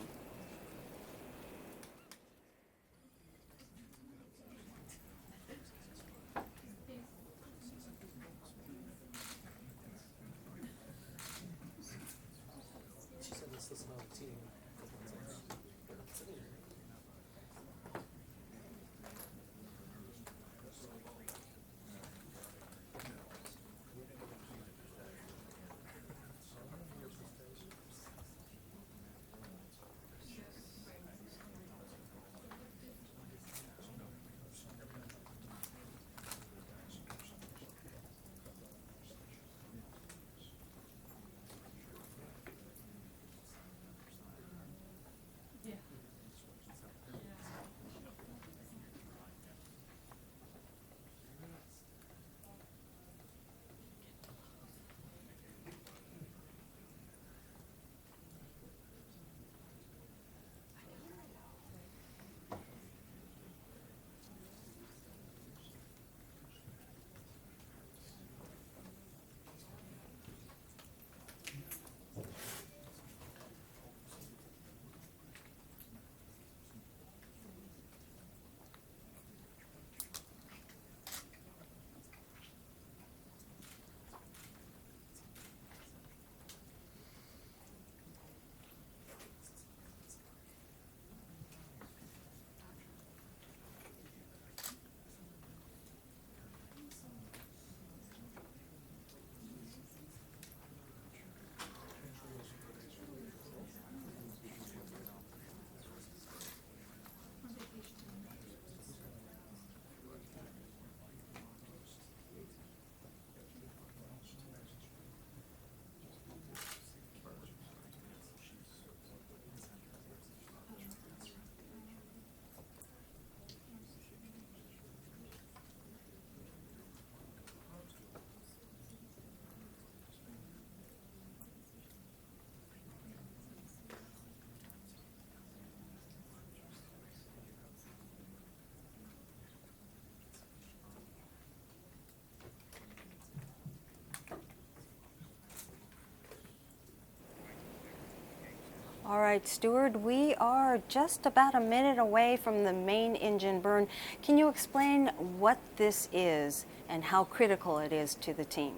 All right, Stuart, we are just about a minute away from the main engine burn. Can you explain what this is and how critical it is to the team?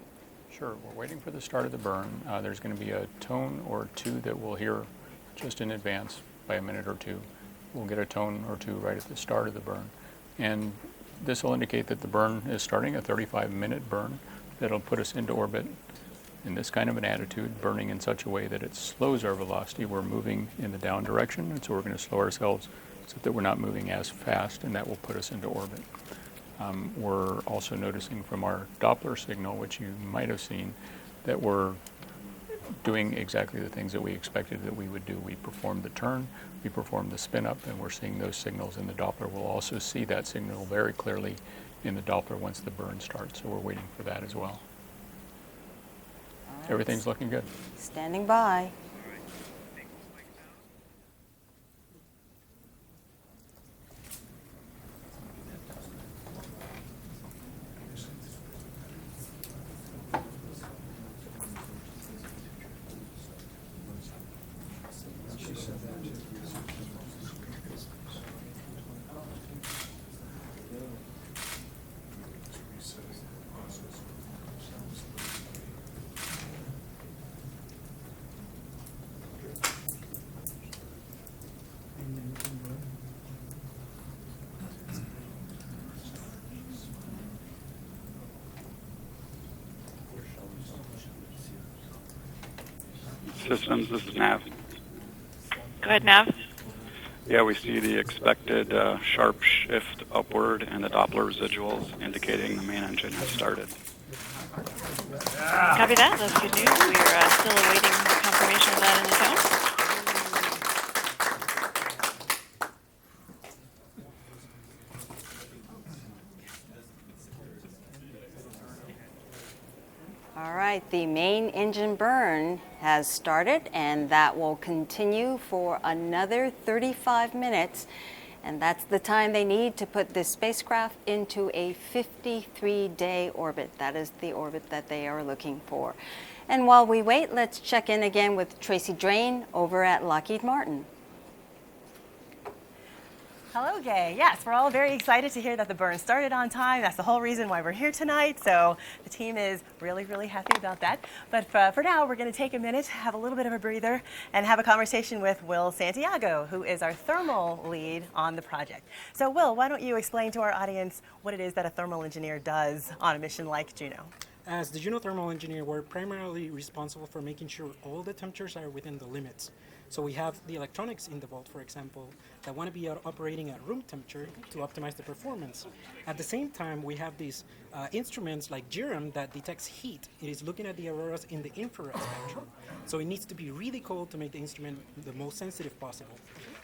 Sure. We're waiting for the start of the burn. There's going to be a tone or two that we'll hear just in advance by a minute or two. We'll get a tone or two right at the start of the burn. And this will indicate that the burn is starting, a 35-minute burn that'll put us into orbit in this kind of an attitude, burning in such a way that it slows our velocity. We're moving in the down direction, and so we're going to slow ourselves so that we're not moving as fast, and that will put us into orbit. We're also noticing from our Doppler signal, which you might have seen, that we're doing exactly the things that we expected that we would do. We performed the turn, we performed the spin up, and we're seeing those signals in the Doppler. We'll also see that signal very clearly in the Doppler once the burn starts, so we're waiting for that as well. Everything's looking good. Standing by. Systems, this is Nav. Go ahead, Nav. Yeah, we see the expected sharp shift upward and the Doppler residuals indicating the main engine has started. Copy that. That's good news. We're still awaiting confirmation of that in the tone. All right, the main engine burn has started, and that will continue for another 35 minutes. And that's the time they need to put this spacecraft into a 53-day orbit. That is the orbit that they are looking for. And while we wait, let's check in again with Tracy Drain over at Lockheed Martin. Hello, Gay. Yes, we're all very excited to hear that the burn started on time. That's the whole reason why we're here tonight. So the team is really, really happy about that. But for now, we're going to take a minute, have a little bit of a breather, and have a conversation with Will Santiago, who is our thermal lead on the project. So, Will, why don't you explain to our audience what it is that a thermal engineer does on a mission like Juno? As the Juno thermal engineer, we're primarily responsible for making sure all the temperatures are within the limits. So we have the electronics in the vault, for example, that want to be operating at room temperature to optimize the performance. At the same time, we have these instruments like GIRM that detects heat. It is looking at the auroras in the infrared spectrum. So it needs to be really cold to make the instrument the most sensitive possible.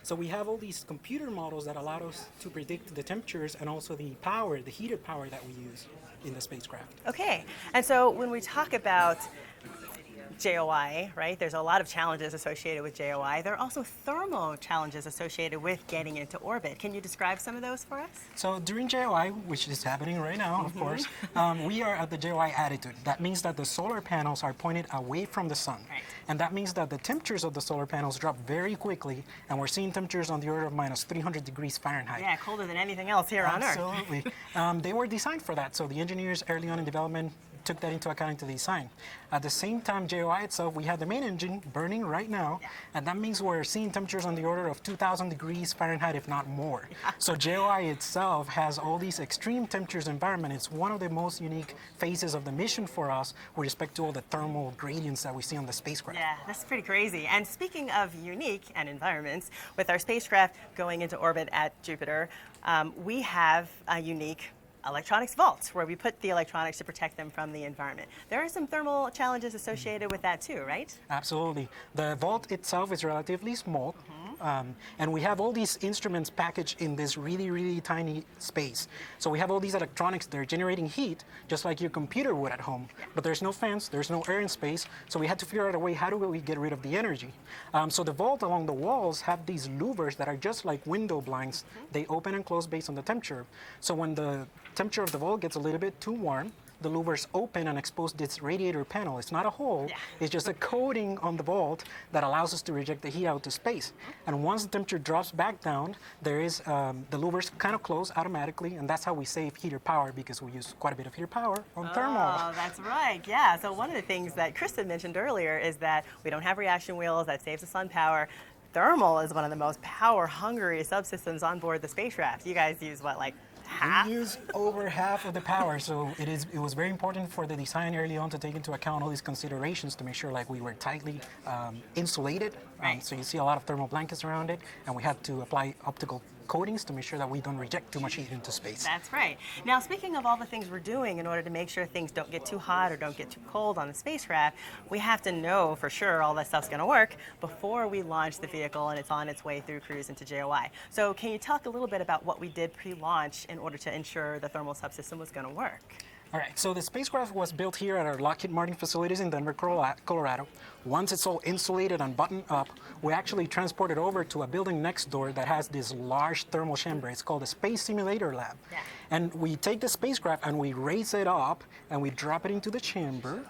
So we have all these computer models that allow us to predict the temperatures and also the power, the heated power that we use in the spacecraft. Okay, and so when we talk about JOI, right? There's a lot of challenges associated with JOI. There are also thermal challenges associated with getting into orbit. Can you describe some of those for us? So during JOI, which is happening right now, of course, we are at the JOI attitude. That means that the solar panels are pointed away from the sun. Right. And that means that the temperatures of the solar panels drop very quickly, and we're seeing temperatures on the order of minus 300 degrees Fahrenheit. Yeah, colder than anything else here on Earth. Absolutely. They were designed for that, so the engineers early on in development took that into account into the design. At the same time, JOI itself, we have the main engine burning right now, and that means we're seeing temperatures on the order of 2,000 degrees Fahrenheit, if not more. So JOI itself has all these extreme temperatures environment. It's one of the most unique phases of the mission for us with respect to all the thermal gradients that we see on the spacecraft. Yeah, that's pretty crazy. And speaking of unique and environments, with our spacecraft going into orbit at Jupiter, we have a unique electronics vault where we put the electronics to protect them from the environment. There are some thermal challenges associated with that too, right? Absolutely. The vault itself is relatively small, and we have all these instruments packaged in this really, really tiny space. So we have all these electronics that are generating heat, just like your computer would at home. But there's no fans, there's no air in space, so we had to figure out a way, how do we get rid of the energy? So the vault along the walls have these louvers that are just like window blinds. They open and close based on the temperature. So when the temperature of the vault gets a little bit too warm, the louvers open and expose this radiator panel. It's not a hole, it's just a coating on the vault that allows us to reject the heat out to space. And once the temperature drops back down, there is the louvers kind of close automatically, and that's how we save heater power, because we use quite a bit of heater power on thermal. Oh, that's right. Yeah. So one of the things that Kristen mentioned earlier is that we don't have reaction wheels. That saves us on power. Thermal is one of the most power-hungry subsystems on board the spacecraft. You guys use what, like half? We use over half of the power, so it was very important for the design early on to take into account all these considerations to make sure like we were tightly insulated. Right. So you see a lot of thermal blankets around it, and we had to apply optical coatings to make sure that we don't reject too much heat into space. That's right. Now, speaking of all the things we're doing in order to make sure things don't get too hot or don't get too cold on the spacecraft, we have to know for sure all that stuff's going to work before we launch the vehicle and it's on its way through cruise into JOI. So can you talk a little bit about what we did pre-launch in order to ensure the thermal subsystem was going to work? All right, so the spacecraft was built here at our Lockheed Martin facilities in Denver, Colorado. Once it's all insulated and buttoned up, we actually transport it over to a building next door that has this large thermal chamber. It's called the Space Simulator Lab. Yeah. And we take the spacecraft and we raise it up and we drop it into the chamber.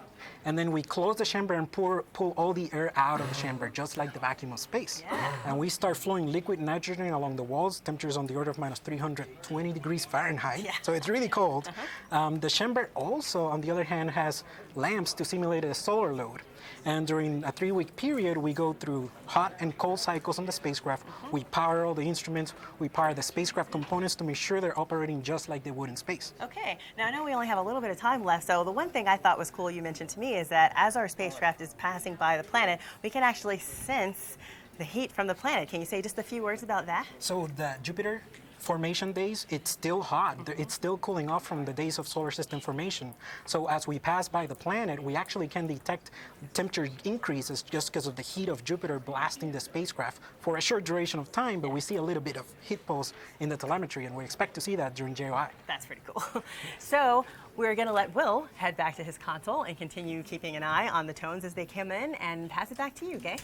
And then we close the chamber and pull all the air out of the chamber, just like the vacuum of space. Yeah. And we start flowing liquid nitrogen along the walls. Temperatures on the order of minus 320 degrees Fahrenheit. Yeah. So it's really cold. The chamber also, on the other hand, has lamps to simulate a solar load. And during a 3-week period, we go through hot and cold cycles on the spacecraft. We power all the instruments. We power the spacecraft components to make sure they're operating just like they would in space. Okay, now I know we only have a little bit of time left, so the one thing I thought was cool you mentioned to me is that as our spacecraft is passing by the planet, we can actually sense the heat from the planet. Can you say just a few words about that? So the Jupiter formation days, it's still hot. It's still cooling off from the days of solar system formation. So as we pass by the planet, we actually can detect temperature increases just because of the heat of Jupiter blasting the spacecraft for a short duration of time, but we see a little bit of heat pulse in the telemetry, and we expect to see that during JOI. That's pretty cool. So we're going to let Will head back to his console and continue keeping an eye on the tones as they come in, and pass it back to you, Gay.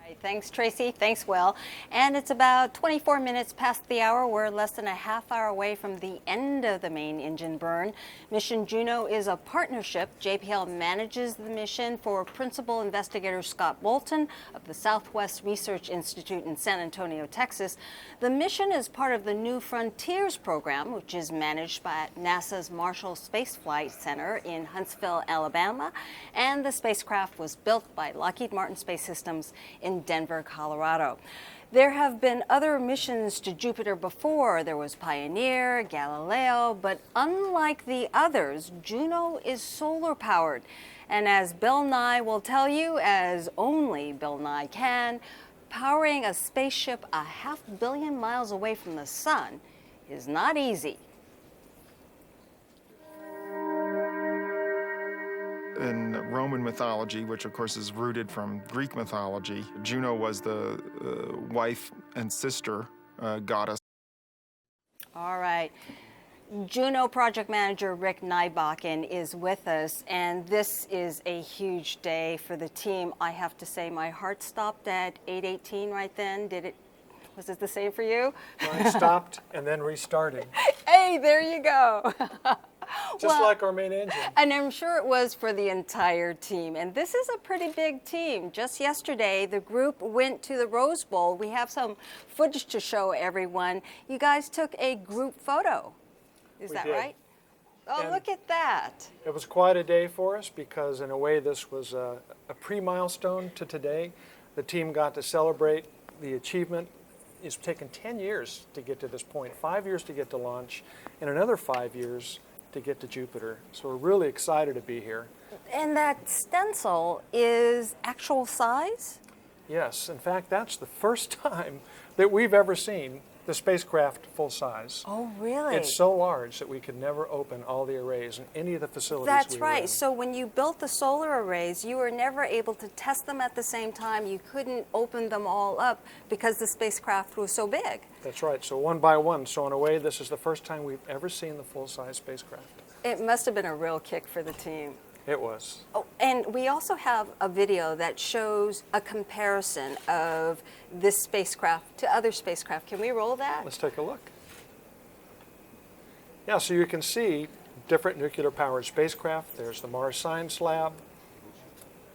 Right, thanks, Tracy. Thanks, Will. And it's about 24 minutes past the hour. We're less than a half hour away from the end of the main engine burn. Mission Juno is a partnership. JPL manages the mission for Principal Investigator Scott Bolton of the Southwest Research Institute in San Antonio, Texas. The mission is part of the New Frontiers program, which is managed by NASA's Marshall Space Flight Center in Huntsville, Alabama. And the spacecraft was built by Lockheed Martin Space Systems in Denver, Colorado. There have been other missions to Jupiter before. There was Pioneer, Galileo, but unlike the others, Juno is solar powered. And as Bill Nye will tell you, as only Bill Nye can, powering a spaceship 500 million miles away from the sun is not easy. In Roman mythology, which of course is rooted from Greek mythology, Juno was the wife and sister goddess. All right. Juno project manager Rick Nybakken is with us, and this is a huge day for the team. I have to say my heart stopped at 8:18 right then. Was it the same for you? Mine stopped and then restarted. Hey, there you go. Just like our main engine. And I'm sure it was for the entire team. And this is a pretty big team. Just yesterday, the group went to the Rose Bowl. We have some footage to show everyone. You guys took a group photo. Is that right? Oh, And look at that. It was quite a day for us because, in a way, this was a pre-milestone to today. The team got to celebrate the achievement. It's taken 10 years to get to this point, 5 years to get to launch, and another 5 years to get to Jupiter. So we're really excited to be here. And that stencil is actual size? Yes, in fact, that's the first time that we've ever seen the spacecraft full size. Oh, really? It's so large that we could never open all the arrays in any of the facilities That's we were right. in. So when you built the solar arrays, you were never able to test them at the same time. You couldn't open them all up because the spacecraft was so big. That's right. So one by one. So in a way, this is the first time we've ever seen the full-size spacecraft. It must have been a real kick for the team. It was. Oh, and we also have a video that shows a comparison of this spacecraft to other spacecraft. Can we roll that? Let's take a look. Yeah, so you can see different nuclear-powered spacecraft. There's the Mars Science Lab,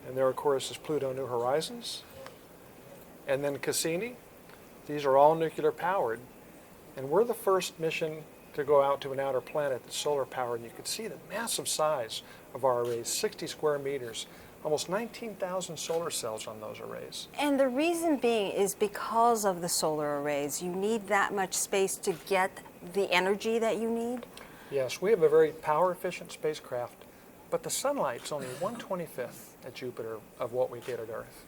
and there, of course, is Pluto New Horizons, and then Cassini. These are all nuclear-powered, and we're the first mission to go out to an outer planet that's solar-powered, and you can see the massive size of our arrays, 60 square meters, almost 19,000 solar cells on those arrays. And the reason being is because of the solar arrays. You need that much space to get the energy that you need? Yes, we have a very power-efficient spacecraft, but the sunlight's only 1/25th at Jupiter of what we get at Earth.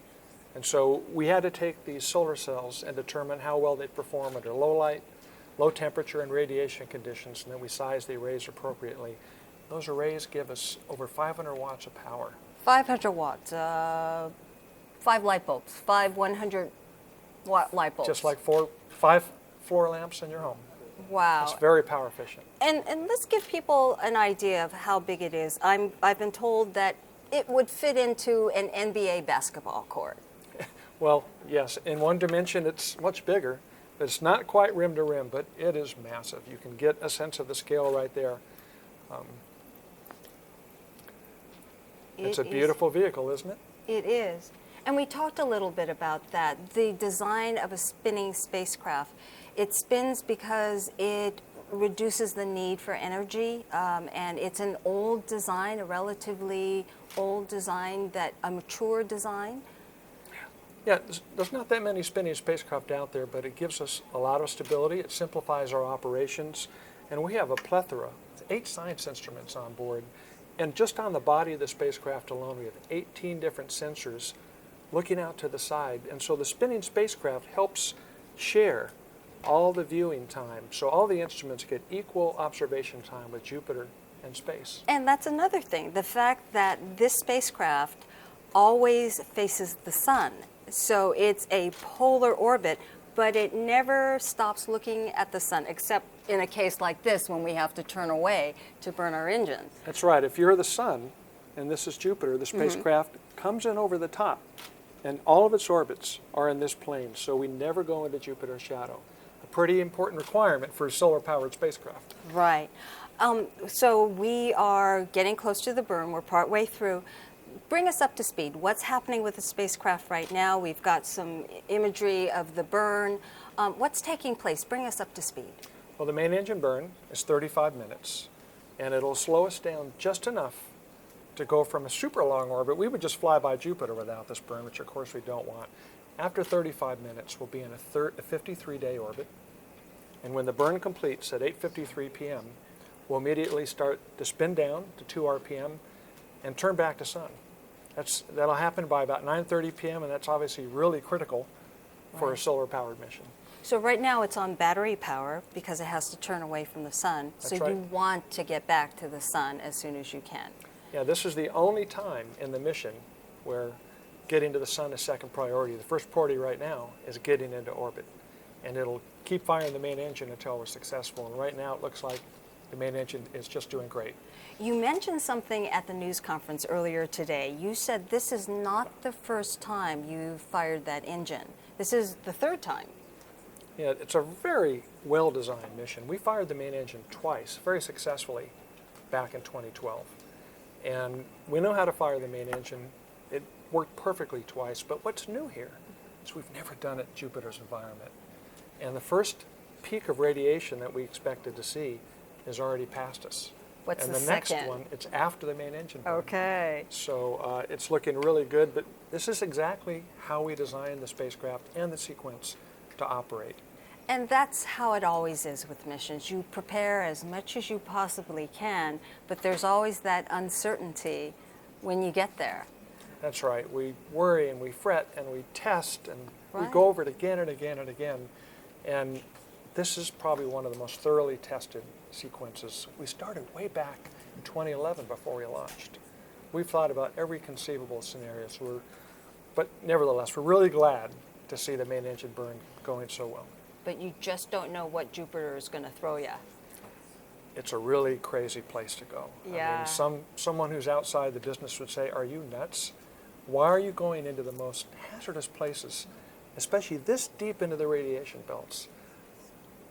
And so we had to take these solar cells and determine how well they perform under low light, low temperature, and radiation conditions, and then we sized the arrays appropriately. Those arrays give us over 500 watts of power. 500 watts, 5 light bulbs, 5 100-watt light bulbs. Just like 5 floor lamps in your home. Wow. It's very power efficient. And let's give people an idea of how big it is. I've been told that it would fit into an NBA basketball court. Well, yes, in one dimension it's much bigger. It's not quite rim to rim, but it is massive. You can get a sense of the scale right there. It's a beautiful vehicle, isn't it? It is. And we talked a little bit about that, the design of a spinning spacecraft. It spins because it reduces the need for energy, and it's an old design, a relatively old design, a mature design. Yeah, there's not that many spinning spacecraft out there, but it gives us a lot of stability. It simplifies our operations, and we have a plethora, 8 science instruments on board. And just on the body of the spacecraft alone, we have 18 different sensors looking out to the side. And so the spinning spacecraft helps share all the viewing time. So all the instruments get equal observation time with Jupiter and space. And that's another thing, the fact that this spacecraft always faces the sun. So it's a polar orbit, but it never stops looking at the sun, except in a case like this when we have to turn away to burn our engines. That's right. If you're the sun, and this is Jupiter, the spacecraft comes in over the top, and all of its orbits are in this plane, so we never go into Jupiter's shadow. A pretty important requirement for a solar-powered spacecraft. Right. So we are getting close to the burn. We're partway through. Bring us up to speed. What's happening with the spacecraft right now? We've got some imagery of the burn. What's taking place? Bring us up to speed. Well, the main engine burn is 35 minutes, and it'll slow us down just enough to go from a super long orbit. We would just fly by Jupiter without this burn, which of course we don't want. After 35 minutes, we'll be in a 53-day orbit, and when the burn completes at 8:53 p.m., we'll immediately start to spin down to 2 RPM and turn back to sun. That'll happen by about 9:30 p.m., and that's obviously really critical for a solar-powered mission. So right now it's on battery power because it has to turn away from the sun. That's so right. you want to get back to the sun as soon as you can. Yeah, this is the only time in the mission where getting to the sun is second priority. The first priority right now is getting into orbit, and it'll keep firing the main engine until we're successful. And right now it looks like the main engine is just doing great. You mentioned something at the news conference earlier today. You said this is not the first time you've fired that engine. This is the third time. Yeah, it's a very well-designed mission. We fired the main engine twice, very successfully, back in 2012. And we know how to fire the main engine. It worked perfectly twice, but what's new here is we've never done it in Jupiter's environment. And the first peak of radiation that we expected to see is already past us. What's and the the second? next one, it's after the main engine burn. Okay. So it's looking really good, but this is exactly how we designed the spacecraft and the sequence to operate. And that's how it always is with missions. You prepare as much as you possibly can, but there's always that uncertainty when you get there. That's right. We worry and we fret and we test and we Right. go over it again and again and again. And this is probably one of the most thoroughly tested sequences. We started way back in 2011 before we launched. We've thought about every conceivable scenario, but nevertheless, we're really glad to see the main engine burn going so well. But you just don't know what Jupiter is going to throw you. It's a really crazy place to go. Yeah. I mean, someone who's outside the business would say, "Are you nuts? Why are you going into the most hazardous places, especially this deep into the radiation belts?"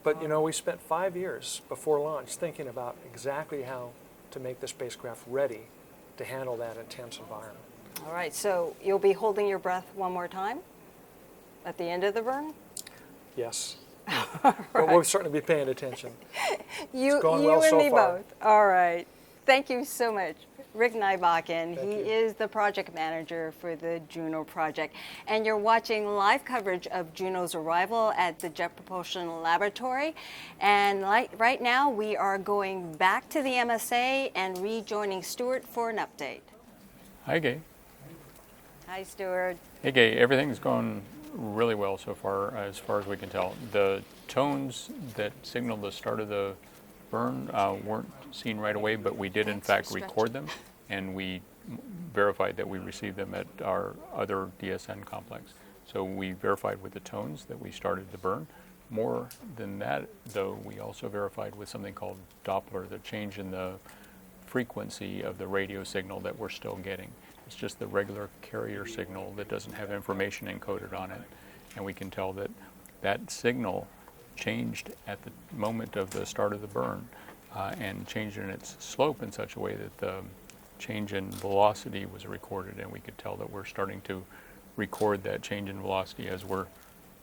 But you know, we spent 5 years before launch thinking about exactly how to make the spacecraft ready to handle that intense environment. All right, so you'll be holding your breath one more time at the end of the burn? Yes. But we'll certainly be paying attention. You going well and so me far. both. All right. Thank you so much. Rick Nybakken, he is the project manager for the Juno project. And you're watching live coverage of Juno's arrival at the Jet Propulsion Laboratory. And right now, we are going back to the MSA and rejoining Stuart for an update. Hi, Gay. Hi, Stuart. Hey, Gay. Everything's going really well so far as we can tell. The tones that signaled the start of the burn weren't seen right away, but we did in fact record them, and we verified that we received them at our other DSN complex. So we verified with the tones that we started the burn. More than that, though, we also verified with something called Doppler, the change in the frequency of the radio signal that we're still getting. It's just the regular carrier signal that doesn't have information encoded on it. And we can tell that that signal changed at the moment of the start of the burn and changed in its slope in such a way that the change in velocity was recorded, and we could tell that we're starting to record that change in velocity as we're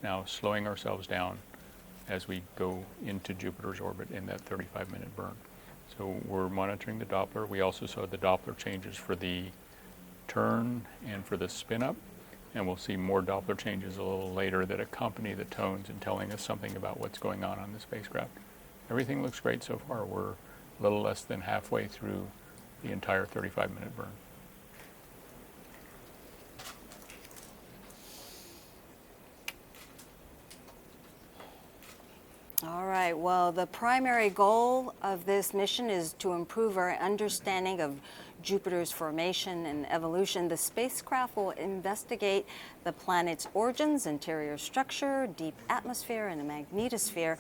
now slowing ourselves down as we go into Jupiter's orbit in that 35-minute burn. So we're monitoring the Doppler. We also saw the Doppler changes for the turn and for the spin up, and we'll see more Doppler changes a little later that accompany the tones and telling us something about what's going on the spacecraft. Everything looks great so far. We're a little less than halfway through the entire 35-minute burn. All right, well, the primary goal of this mission is to improve our understanding of Jupiter's formation and evolution. The spacecraft will investigate the planet's origins, interior structure, deep atmosphere, and a magnetosphere.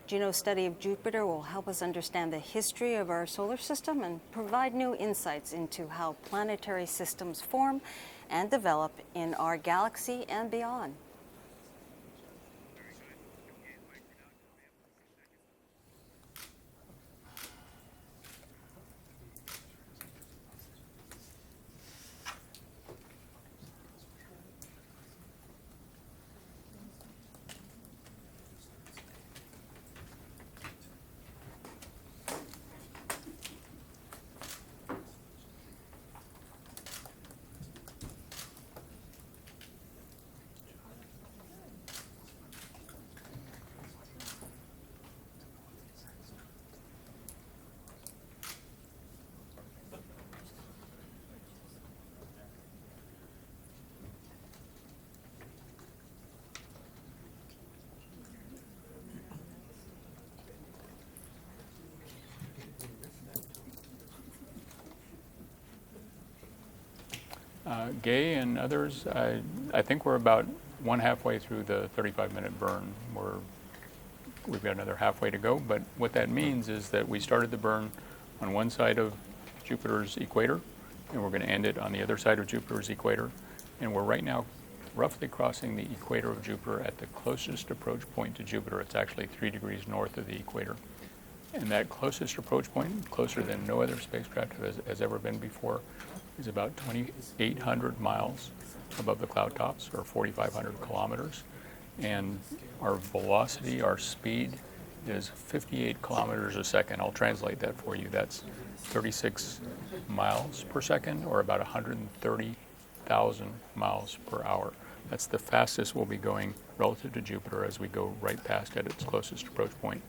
Juno's study of Jupiter will help us understand the history of our solar system and provide new insights into how planetary systems form and develop in our galaxy and beyond. Gay and others, I think we're about one halfway through the 35-minute burn. We've got another halfway to go, but what that means is that we started the burn on one side of Jupiter's equator, and we're going to end it on the other side of Jupiter's equator, and we're right now roughly crossing the equator of Jupiter at the closest approach point to Jupiter. It's actually 3 degrees north of the equator. And that closest approach point, closer than no other spacecraft has ever been before, is about 2,800 miles above the cloud tops, or 4,500 kilometers. And our velocity, our speed, is 58 kilometers a second. I'll translate that for you. That's 36 miles per second, or about 130,000 miles per hour. That's the fastest we'll be going relative to Jupiter as we go right past at its closest approach point.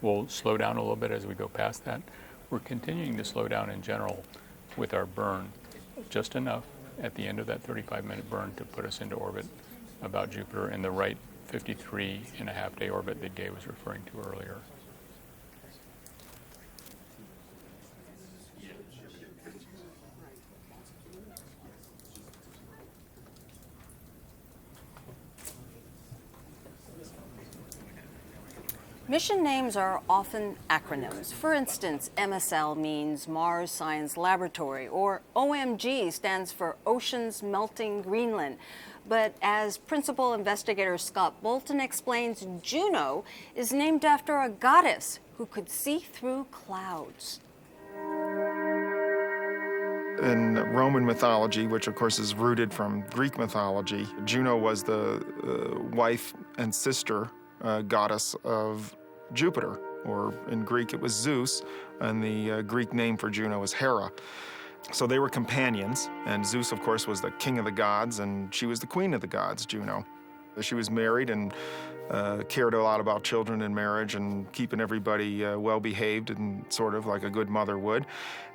We'll slow down a little bit as we go past that. We're continuing to slow down in general with our burn, just enough at the end of that 35-minute burn to put us into orbit about Jupiter in the right 53.5-day orbit that Gay was referring to earlier. Mission names are often acronyms. For instance, MSL means Mars Science Laboratory, or OMG stands for Oceans Melting Greenland. But as Principal Investigator Scott Bolton explains, Juno is named after a goddess who could see through clouds. In Roman mythology, which of course is rooted from Greek mythology, Juno was the wife and sister goddess of Jupiter, or in Greek it was Zeus, and the Greek name for Juno is Hera. So they were companions, and Zeus, of course, was the king of the gods, and she was the queen of the gods, Juno. She was married and cared a lot about children and marriage and keeping everybody well-behaved and sort of like a good mother would.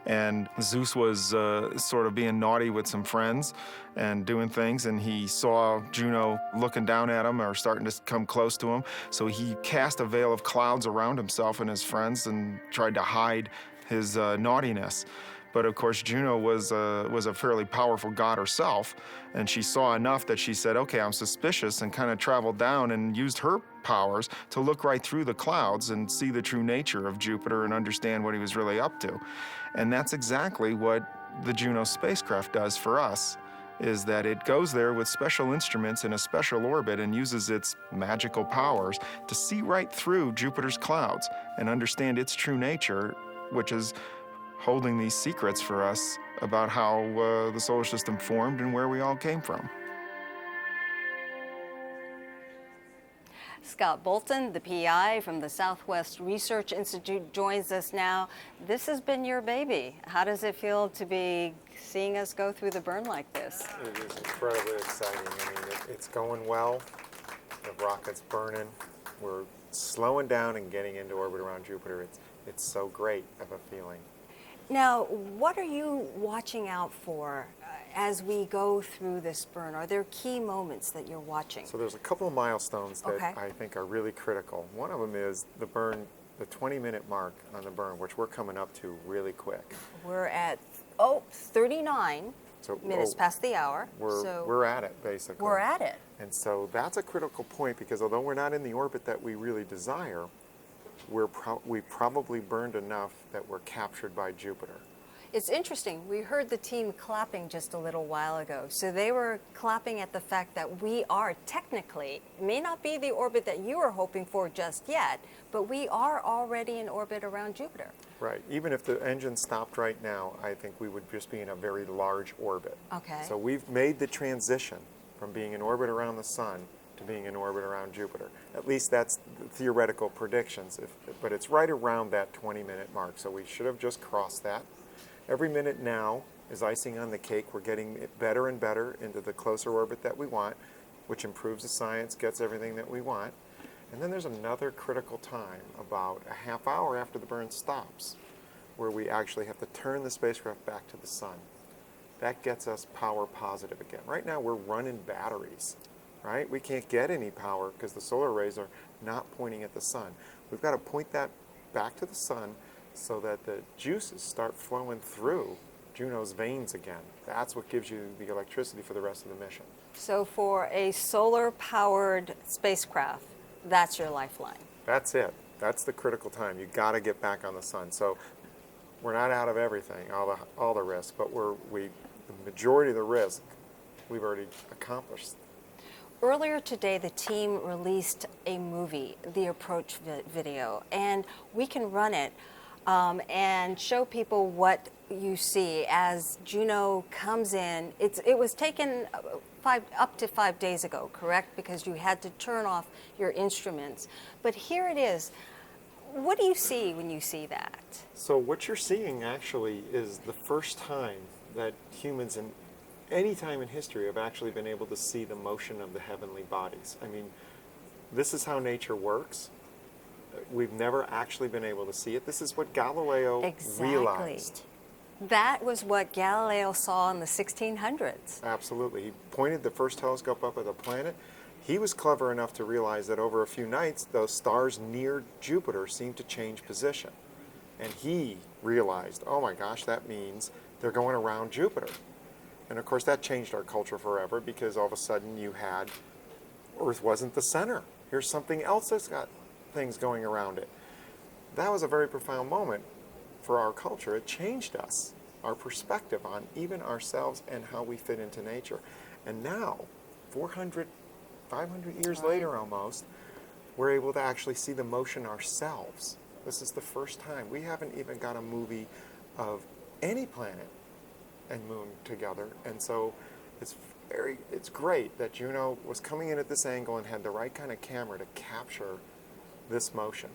And Zeus was sort of being naughty with some friends and doing things, and he saw Juno looking down at him or starting to come close to him. So he cast a veil of clouds around himself and his friends and tried to hide his naughtiness. But of course, Juno was a fairly powerful god herself, and she saw enough that she said, okay, I'm suspicious, and kind of traveled down and used her powers to look right through the clouds and see the true nature of Jupiter and understand what he was really up to. And that's exactly what the Juno spacecraft does for us, is that it goes there with special instruments in a special orbit and uses its magical powers to see right through Jupiter's clouds and understand its true nature, which is holding these secrets for us about how the solar system formed and where we all came from. Scott Bolton, the PI from the Southwest Research Institute, joins us now. This has been your baby. How does it feel to be seeing us go through the burn like this? It is incredibly exciting. I mean, it's going well. The rocket's burning. We're slowing down and getting into orbit around Jupiter. It's so great of a feeling. Now, what are you watching out for as we go through this burn? Are there key moments that you're watching? So there's a couple of milestones that I think are really critical. One of them is the burn, the 20-minute mark on the burn, which we're coming up to really quick. We're at, 39 minutes past the hour. We're at it, basically. We're at it. And so that's a critical point, because although we're not in the orbit that we really desire, we probably burned enough that we're captured by Jupiter. It's interesting. We heard the team clapping just a little while ago. So they were clapping at the fact that we are technically, it may not be the orbit that you are hoping for just yet, but we are already in orbit around Jupiter. Right. Even if the engine stopped right now, I think we would just be in a very large orbit. Okay. So we've made the transition from being in orbit around the sun to being in orbit around Jupiter. At least that's the theoretical predictions, but it's right around that 20-minute mark, so we should have just crossed that. Every minute now is icing on the cake. We're getting it better and better into the closer orbit that we want, which improves the science, gets everything that we want. And then there's another critical time, about a half hour after the burn stops, where we actually have to turn the spacecraft back to the sun. That gets us power positive again. Right now we're running batteries. Right? We can't get any power because the solar rays are not pointing at the sun. We've got to point that back to the sun so that the juices start flowing through Juno's veins again. That's what gives you the electricity for the rest of the mission. So for a solar-powered spacecraft, that's your lifeline. That's it. That's the critical time. You got to get back on the sun. So we're not out of everything, all the risk, but the majority of the risk we've already accomplished. Earlier today, the team released a movie, the approach video, and we can run it and show people what you see as Juno comes in. It was taken up to 5 days ago, correct? Because you had to turn off your instruments. But here it is. What do you see when you see that? So what you're seeing actually is the first time that humans in any time in history have actually been able to see the motion of the heavenly bodies. I mean, this is how nature works. We've never actually been able to see it. This is what Galileo realized. That was what Galileo saw in the 1600s. Absolutely. He pointed the first telescope up at the planet. He was clever enough to realize that over a few nights, those stars near Jupiter seemed to change position. And he realized, oh my gosh, that means they're going around Jupiter. And of course that changed our culture forever, because all of a sudden you had Earth wasn't the center. Here's something else that's got things going around it. That was a very profound moment for our culture. It changed us, our perspective on even ourselves and how we fit into nature. And now, 400, 500 years later almost, we're able to actually see the motion ourselves. This is the first time. We haven't even got a movie of any planet and moon together. And so it's great that Juno was coming in at this angle and had the right kind of camera to capture this motion.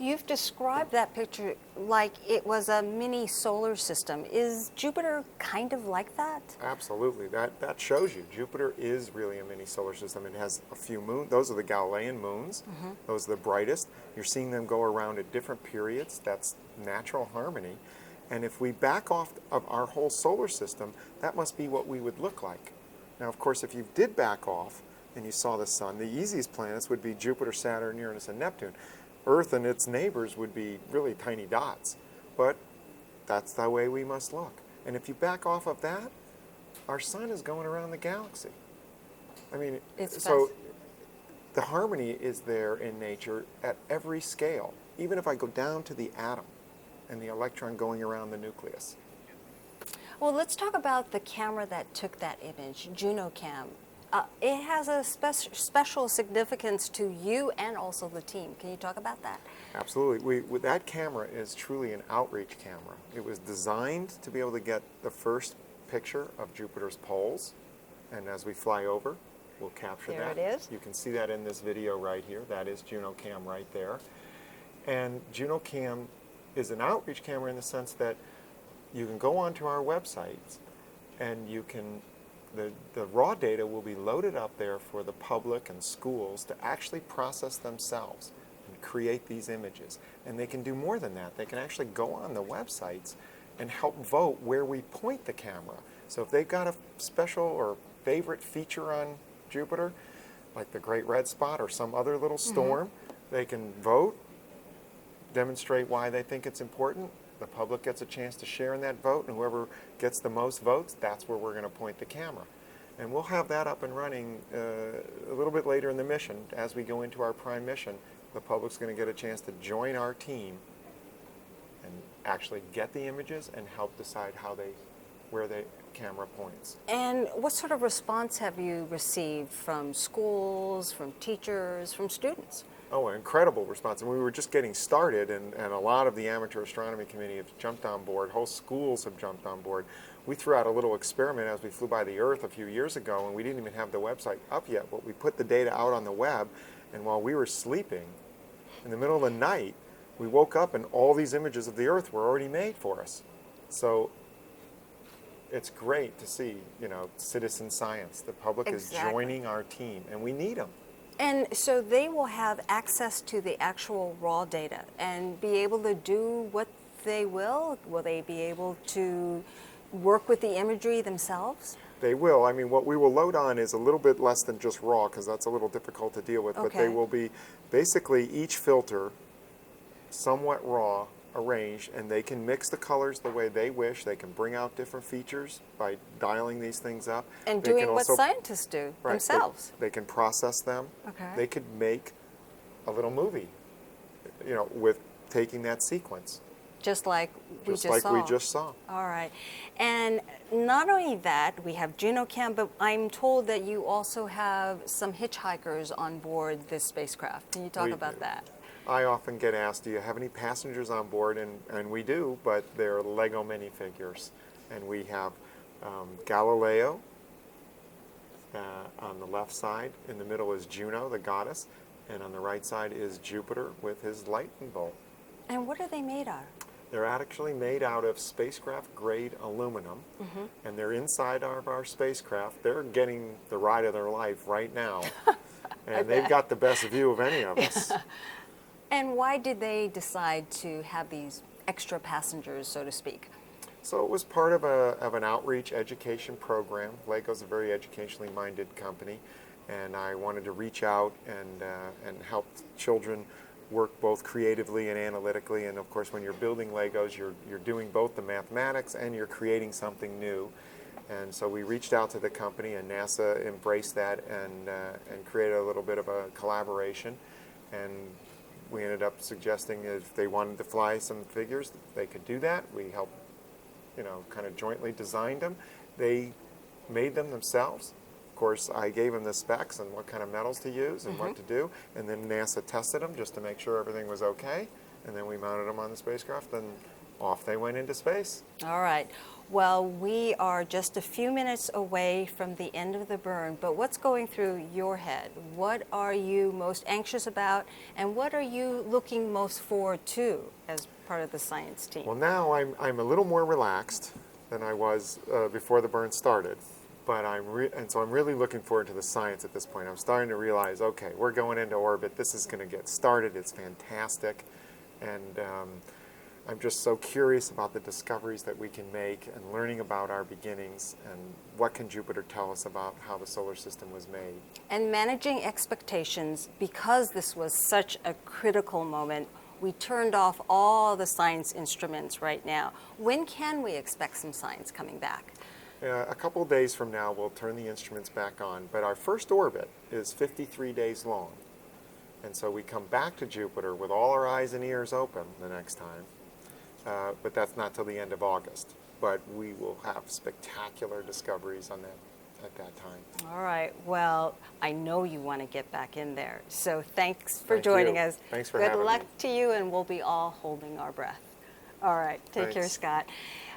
You've described that picture like it was a mini solar system. Is Jupiter kind of like that? Absolutely. That shows you Jupiter is really a mini solar system. It has a few moons. Those are the Galilean moons. Those are the brightest. You're seeing them go around at different periods. That's natural harmony. And if we back off of our whole solar system, that must be what we would look like. Now, of course, if you did back off and you saw the sun, the easiest planets would be Jupiter, Saturn, Uranus, and Neptune. Earth and its neighbors would be really tiny dots, but that's the way we must look. And if you back off of that, our sun is going around the galaxy. I mean, so the harmony is there in nature at every scale, even if I go down to the atom and the electron going around the nucleus. Well, let's talk about the camera that took that image, Juno Cam. It has a special significance to you and also the team. Can you talk about that? Absolutely. That camera is truly an outreach camera. It was designed to be able to get the first picture of Jupiter's poles, and as we fly over, we'll capture that. There it is. You can see that in this video right here. That is Juno Cam right there. And Juno Cam is an outreach camera in the sense that you can go onto our websites and you can the raw data will be loaded up there for the public and schools to actually process themselves and create these images. And they can do more than that. They can actually go on the websites and help vote where we point the camera. So if they've got a special or favorite feature on Jupiter, like the Great Red Spot or some other little storm, they can vote, demonstrate why they think it's important. The public gets a chance to share in that vote, and whoever gets the most votes, that's where we're going to point the camera. And we'll have that up and running a little bit later in the mission. As we go into our prime mission, the public's going to get a chance to join our team and actually get the images and help decide where the camera points. And what sort of response have you received from schools, from teachers, from students? Oh, an incredible response. And we were just getting started, and a lot of the amateur astronomy community have jumped on board. Whole schools have jumped on board. We threw out a little experiment as we flew by the Earth a few years ago, and we didn't even have the website up yet, but we put the data out on the web, and while we were sleeping, in the middle of the night, we woke up and all these images of the Earth were already made for us. So it's great to see, citizen science. The public is joining our team, and we need them. And so they will have access to the actual raw data and be able to do what they will? Will they be able to work with the imagery themselves? They will. I mean, what we will load on is a little bit less than just raw, because that's a little difficult to deal with, but they will be basically each filter somewhat raw, arranged, and they can mix the colors the way they wish. They can bring out different features by dialing these things up. And doing what scientists do themselves. They can process them. Okay. They could make a little movie, with taking that sequence. Just like we just saw. All right. And not only that, we have Juno Cam, but I'm told that you also have some hitchhikers on board this spacecraft. Can you talk about that? I often get asked, do you have any passengers on board? And we do, but they're Lego minifigures. And we have Galileo on the left side. In the middle is Juno, the goddess. And on the right side is Jupiter with his lightning bolt. And what are they made of? They're actually made out of spacecraft-grade aluminum, and they're inside of our spacecraft. They're getting the ride of their life right now, and they've got the best view of any of us. And why did they decide to have these extra passengers, so to speak? So it was part of an outreach education program. LEGO's a very educationally minded company, and I wanted to reach out and help children work both creatively and analytically. And of course, when you're building Legos, you're doing both the mathematics and you're creating something new. And so we reached out to the company, and NASA embraced that and created a little bit of a collaboration. And we ended up suggesting if they wanted to fly some figures, they could do that. We helped, kind of jointly designed them. They made them themselves. Of course, I gave them the specs and what kind of metals to use and what to do, and then NASA tested them just to make sure everything was okay, and then we mounted them on the spacecraft, and off they went into space. All right. Well, we are just a few minutes away from the end of the burn, but what's going through your head? What are you most anxious about, and what are you looking most forward to as part of the science team? Well, now I'm a little more relaxed than I was before the burn started, but so I'm really looking forward to the science at this point. I'm starting to realize, okay, we're going into orbit. This is going to get started. It's fantastic, and I'm just so curious about the discoveries that we can make and learning about our beginnings and what can Jupiter tell us about how the solar system was made. And managing expectations, because this was such a critical moment, we turned off all the science instruments right now. When can we expect some science coming back? A couple of days from now, we'll turn the instruments back on, but our first orbit is 53 days long. And so we come back to Jupiter with all our eyes and ears open the next time. But that's not till the end of August. But we will have spectacular discoveries on that at that time. All right. Well, I know you want to get back in there. So thanks for Thank joining you. us. Thanks for Good having luck me. to you, and we'll be all holding our breath. All right. Take care, Thanks. Scott.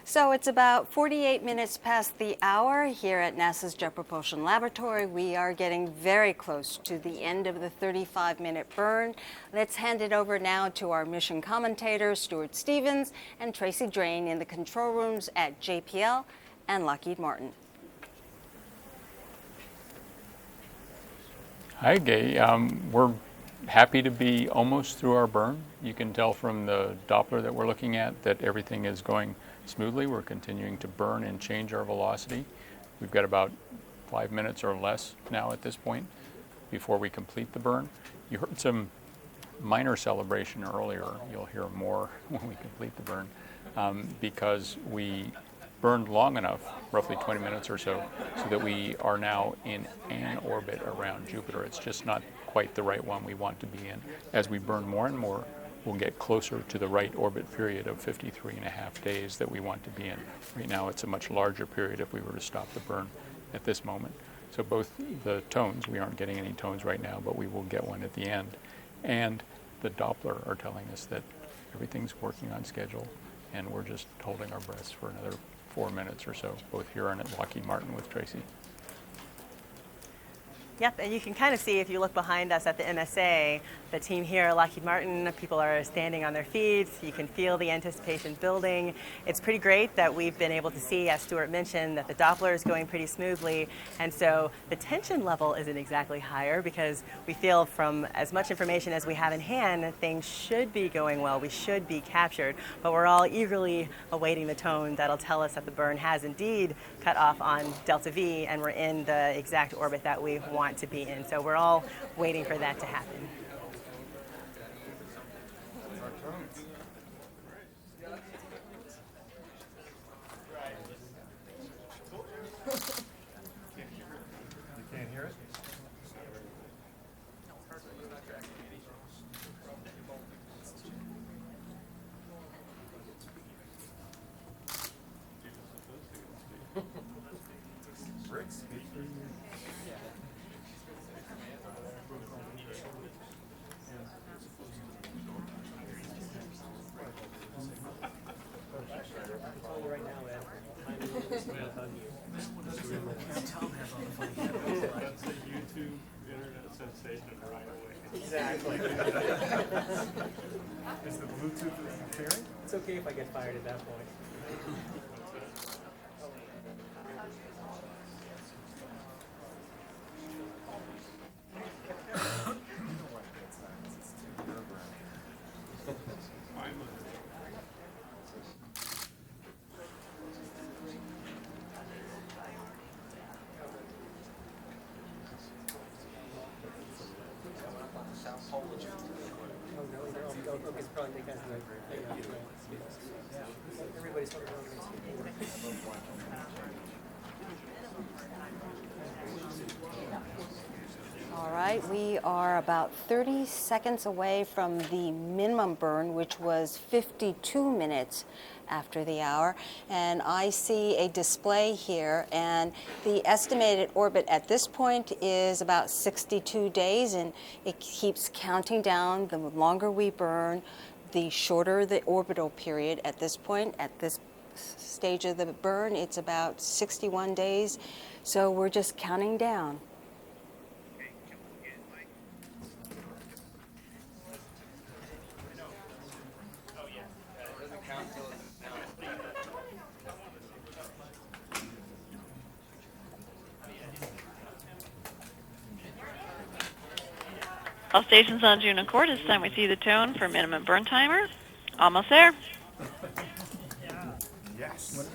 So it's about 48 minutes past the hour here at NASA's Jet Propulsion Laboratory. We are getting very close to the end of the 35-minute burn. Let's hand it over now to our mission commentators, Stuart Stevens and Tracy Drain, in the control rooms at JPL and Lockheed Martin. Hi, Gay. We're happy to be almost through our burn. You can tell from the Doppler that we're looking at that everything is going smoothly. We're continuing to burn and change our velocity. We've got about 5 minutes or less now at this point before we complete the burn. You heard some minor celebration earlier. You'll hear more when we complete the burn because we burned long enough, roughly 20 minutes or so that we are now in an orbit around Jupiter. It's just not quite the right one we want to be in. As we burn more and more, we'll get closer to the right orbit period of 53.5 days that we want to be in. Right now, it's a much larger period if we were to stop the burn at this moment. So both the tones, we aren't getting any tones right now, but we will get one at the end, and the Doppler are telling us that everything's working on schedule, and we're just holding our breaths for another 4 minutes or so, both here and at Lockheed Martin with Tracy. Yep, and you can kind of see if you look behind us at the MSA, the team here at Lockheed Martin, people are standing on their feet. You can feel the anticipation building. It's pretty great that we've been able to see, as Stuart mentioned, that the Doppler is going pretty smoothly. And so the tension level isn't exactly higher because we feel from as much information as we have in hand, things should be going well. We should be captured. But we're all eagerly awaiting the tone that'll tell us that the burn has indeed cut off on Delta V and we're in the exact orbit that we want to be in. So we're all waiting for that to happen. You can't hear it? That's a YouTube internet sensation right away. Exactly. Is the Bluetooth interfering? It's okay if I get fired at that point. All right, we are about 30 seconds away from the minimum burn, which was 52 minutes after the hour. And I see a display here, and the estimated orbit at this point is about 62 days, and it keeps counting down. The longer we burn, the shorter the orbital period at this point, at this stage of the burn, it's about 61 days. So we're just counting down. All stations on Juno Court, it's time we see the tone for minimum burn timer. Almost there. Yes.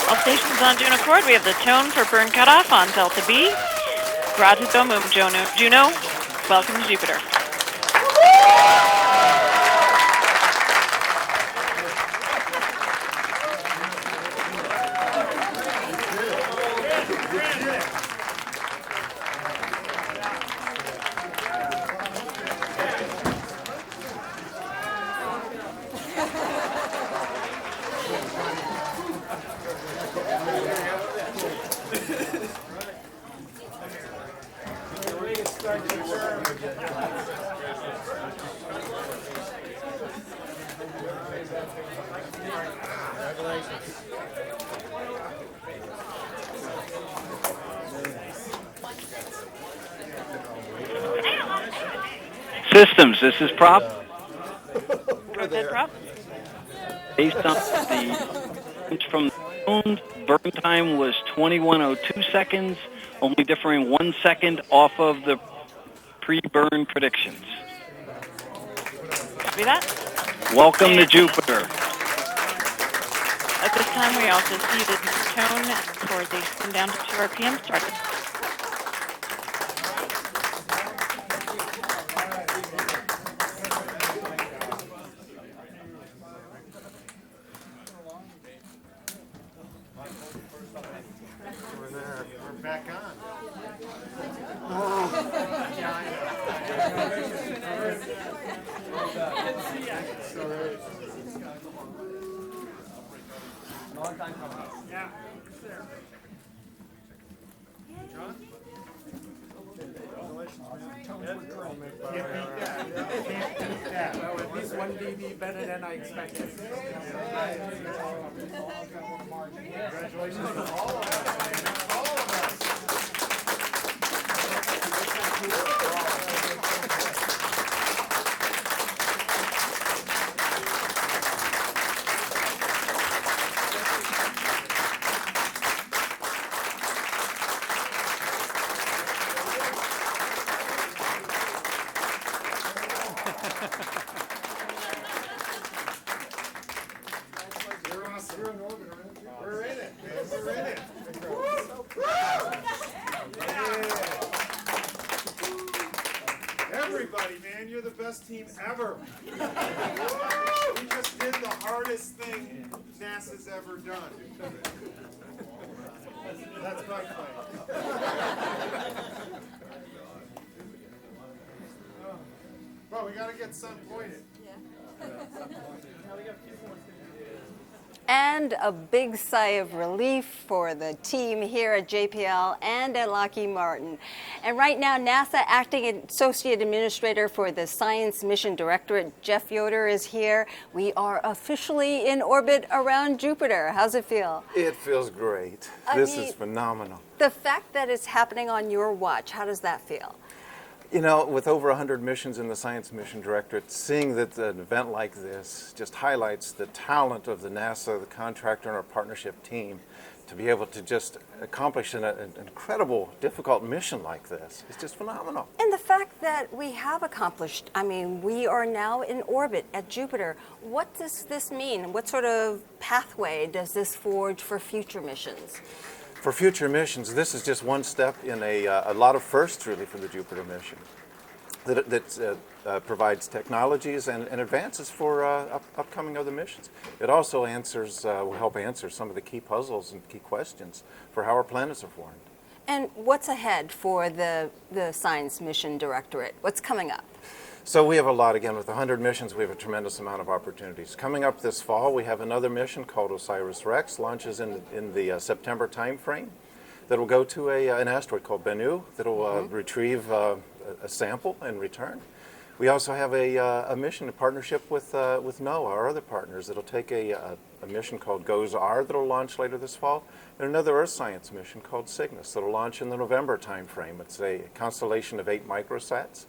All stations on Juno Court, we have the tone for burn cutoff on Delta B. Grazie mum, Juno. Welcome to Jupiter. Systems, this is Prop. Go ahead, Prop. Based on the from the moon, burn time was 21:02 seconds, only differing 1 second off of the pre-burn predictions. Copy that. Welcome to Jupiter. At this time, we also see the tone for the spin down to 2 RPM started. We're back on. Long time coming. Yeah. John? Well, at least 1 dB better than I expected. Congratulations to all of us. All of us. We're in it. We're in it. Everybody, man, you're the best team ever. We just did the hardest thing NASA's ever done. That's my claim. Well, we got to get sun pointed. And a big sigh of relief for the team here at JPL and at Lockheed Martin. And right now, NASA Acting Associate Administrator for the Science Mission Directorate, Jeff Yoder, is here. We are officially in orbit around Jupiter. How's it feel? It feels great. This is phenomenal. The fact that it's happening on your watch, how does that feel? You know, with over 100 missions in the Science Mission Directorate, seeing that an event like this just highlights the talent of the NASA, the contractor, and our partnership team to be able to just accomplish an incredible, difficult mission like this. It's just phenomenal. And the fact that we have accomplished, I mean, we are now in orbit at Jupiter. What does this mean? What sort of pathway does this forge for future missions? For future missions, this is just one step in a lot of firsts, really, for the Jupiter mission that provides technologies and advances for upcoming other missions. It also will help answer some of the key puzzles and key questions for how our planets are formed. And what's ahead for the Science Mission Directorate? What's coming up? So we have a lot. Again, with 100 missions, we have a tremendous amount of opportunities. Coming up this fall, we have another mission called OSIRIS-REx, launches in the September timeframe, that will go to an asteroid called Bennu, that will retrieve a sample and return. We also have a mission in partnership with NOAA, our other partners, that will take a mission called GOES-R that will launch later this fall, and another Earth science mission called Cygnus that will launch in the November timeframe. It's a constellation of 8 microsats.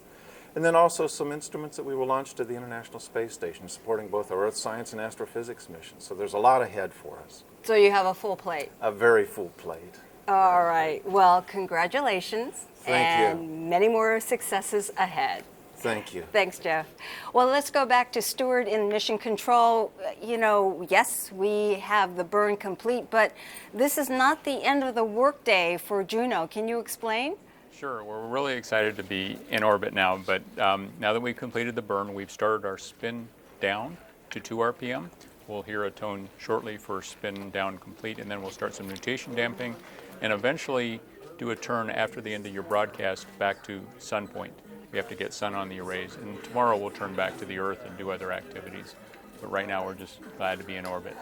And then also some instruments that we will launch to the International Space Station, supporting both our Earth science and astrophysics missions. So there's a lot ahead for us. So you have a full plate. A very full plate. All right. Well, congratulations. Thank you. And many more successes ahead. Thank you. Thanks, Jeff. Well, let's go back to Stuart in Mission Control. You know, yes, we have the burn complete, but this is not the end of the workday for Juno. Can you explain? Sure, we're really excited to be in orbit now, but now that we've completed the burn, we've started our spin down to 2 RPM. We'll hear a tone shortly for spin down complete, and then we'll start some nutation damping, and eventually do a turn after the end of your broadcast back to sun point. We have to get sun on the arrays, and tomorrow we'll turn back to the Earth and do other activities. But right now we're just glad to be in orbit.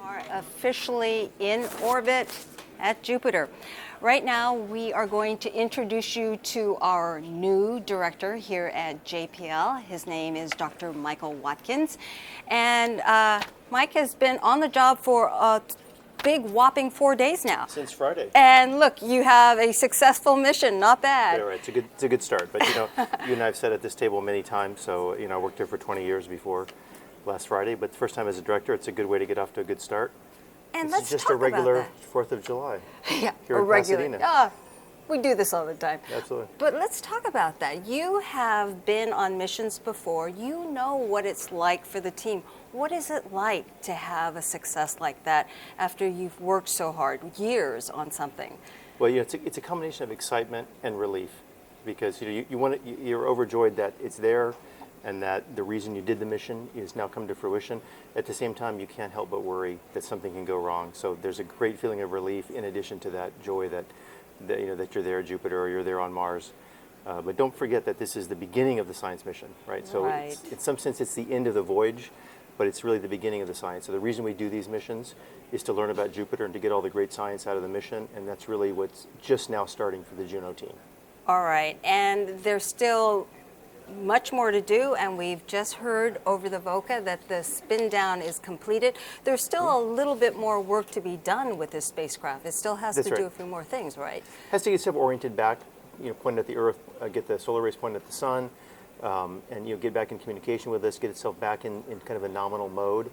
Are officially in orbit at Jupiter. Right now, we are going to introduce you to our new director here at JPL. His name is Dr. Michael Watkins. And Mike has been on the job for a big whopping 4 days now. Since Friday. And look, you have a successful mission, not bad. Yeah, right. It's a good start. But you know, you and I have sat at this table many times, so you know, I worked here for 20 years before last Friday, but the first time as a director, it's a good way to get off to a good start. And this is just a regular 4th of July. Yeah, here in Pasadena. We do this all the time. Absolutely. But let's talk about that. You have been on missions before. You know what it's like for the team. What is it like to have a success like that after you've worked so hard, years on something? Well, yeah, it's a combination of excitement and relief, because you know you're overjoyed that it's there, and that the reason you did the mission is now come to fruition. At the same time, you can't help but worry that something can go wrong. So there's a great feeling of relief in addition to that joy that you know that you're there at Jupiter or you're there on Mars. But don't forget that this is the beginning of the science mission, right? So Right. in some sense, it's the end of the voyage, but it's really the beginning of the science. So the reason we do these missions is to learn about Jupiter and to get all the great science out of the mission, and that's really what's just now starting for the Juno team. All right, and there's still much more to do, and we've just heard over the VOCA that the spin down is completed. There's still a little bit more work to be done with this spacecraft. It still has That's to do right. a few more things, right? Has to get itself oriented back, you know, pointed at the Earth, get the solar rays pointed at the sun, and you know, get back in communication with us, get itself back in kind of a nominal mode.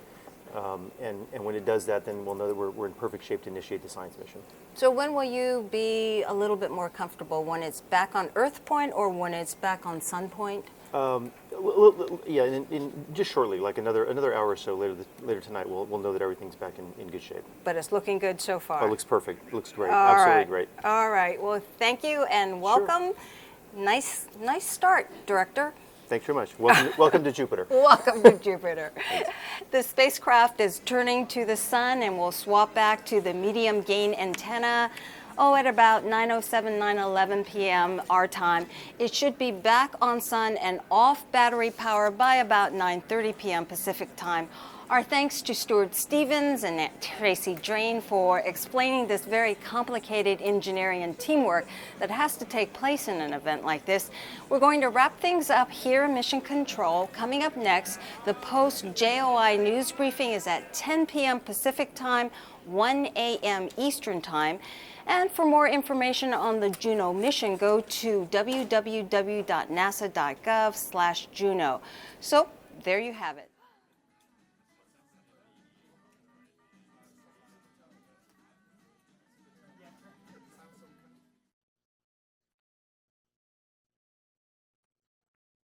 And when it does that, then we'll know that we're in perfect shape to initiate the science mission. So when will you be a little bit more comfortable? When it's back on Earth point or when it's back on sun point? Yeah, in just shortly, like another hour or so later tonight, we'll know that everything's back in good shape. But it's looking good so far. Oh, it looks perfect. It looks great. All Absolutely right. great. All right. Well, thank you and welcome. Nice start, Director. Thanks very much. Welcome to Jupiter. Welcome to Jupiter. The spacecraft is turning to the sun and we'll swap back to the medium gain antenna. at about 9:07, 9:11 p.m. our time. It should be back on sun and off battery power by about 9:30 p.m. Pacific time. Our thanks to Stuart Stevens and Tracy Drain for explaining this very complicated engineering and teamwork that has to take place in an event like this. We're going to wrap things up here in Mission Control. Coming up next, the post-JOI news briefing is at 10 p.m. Pacific time, 1 a.m. Eastern time. And for more information on the Juno mission, go to www.nasa.gov/Juno. So there you have it.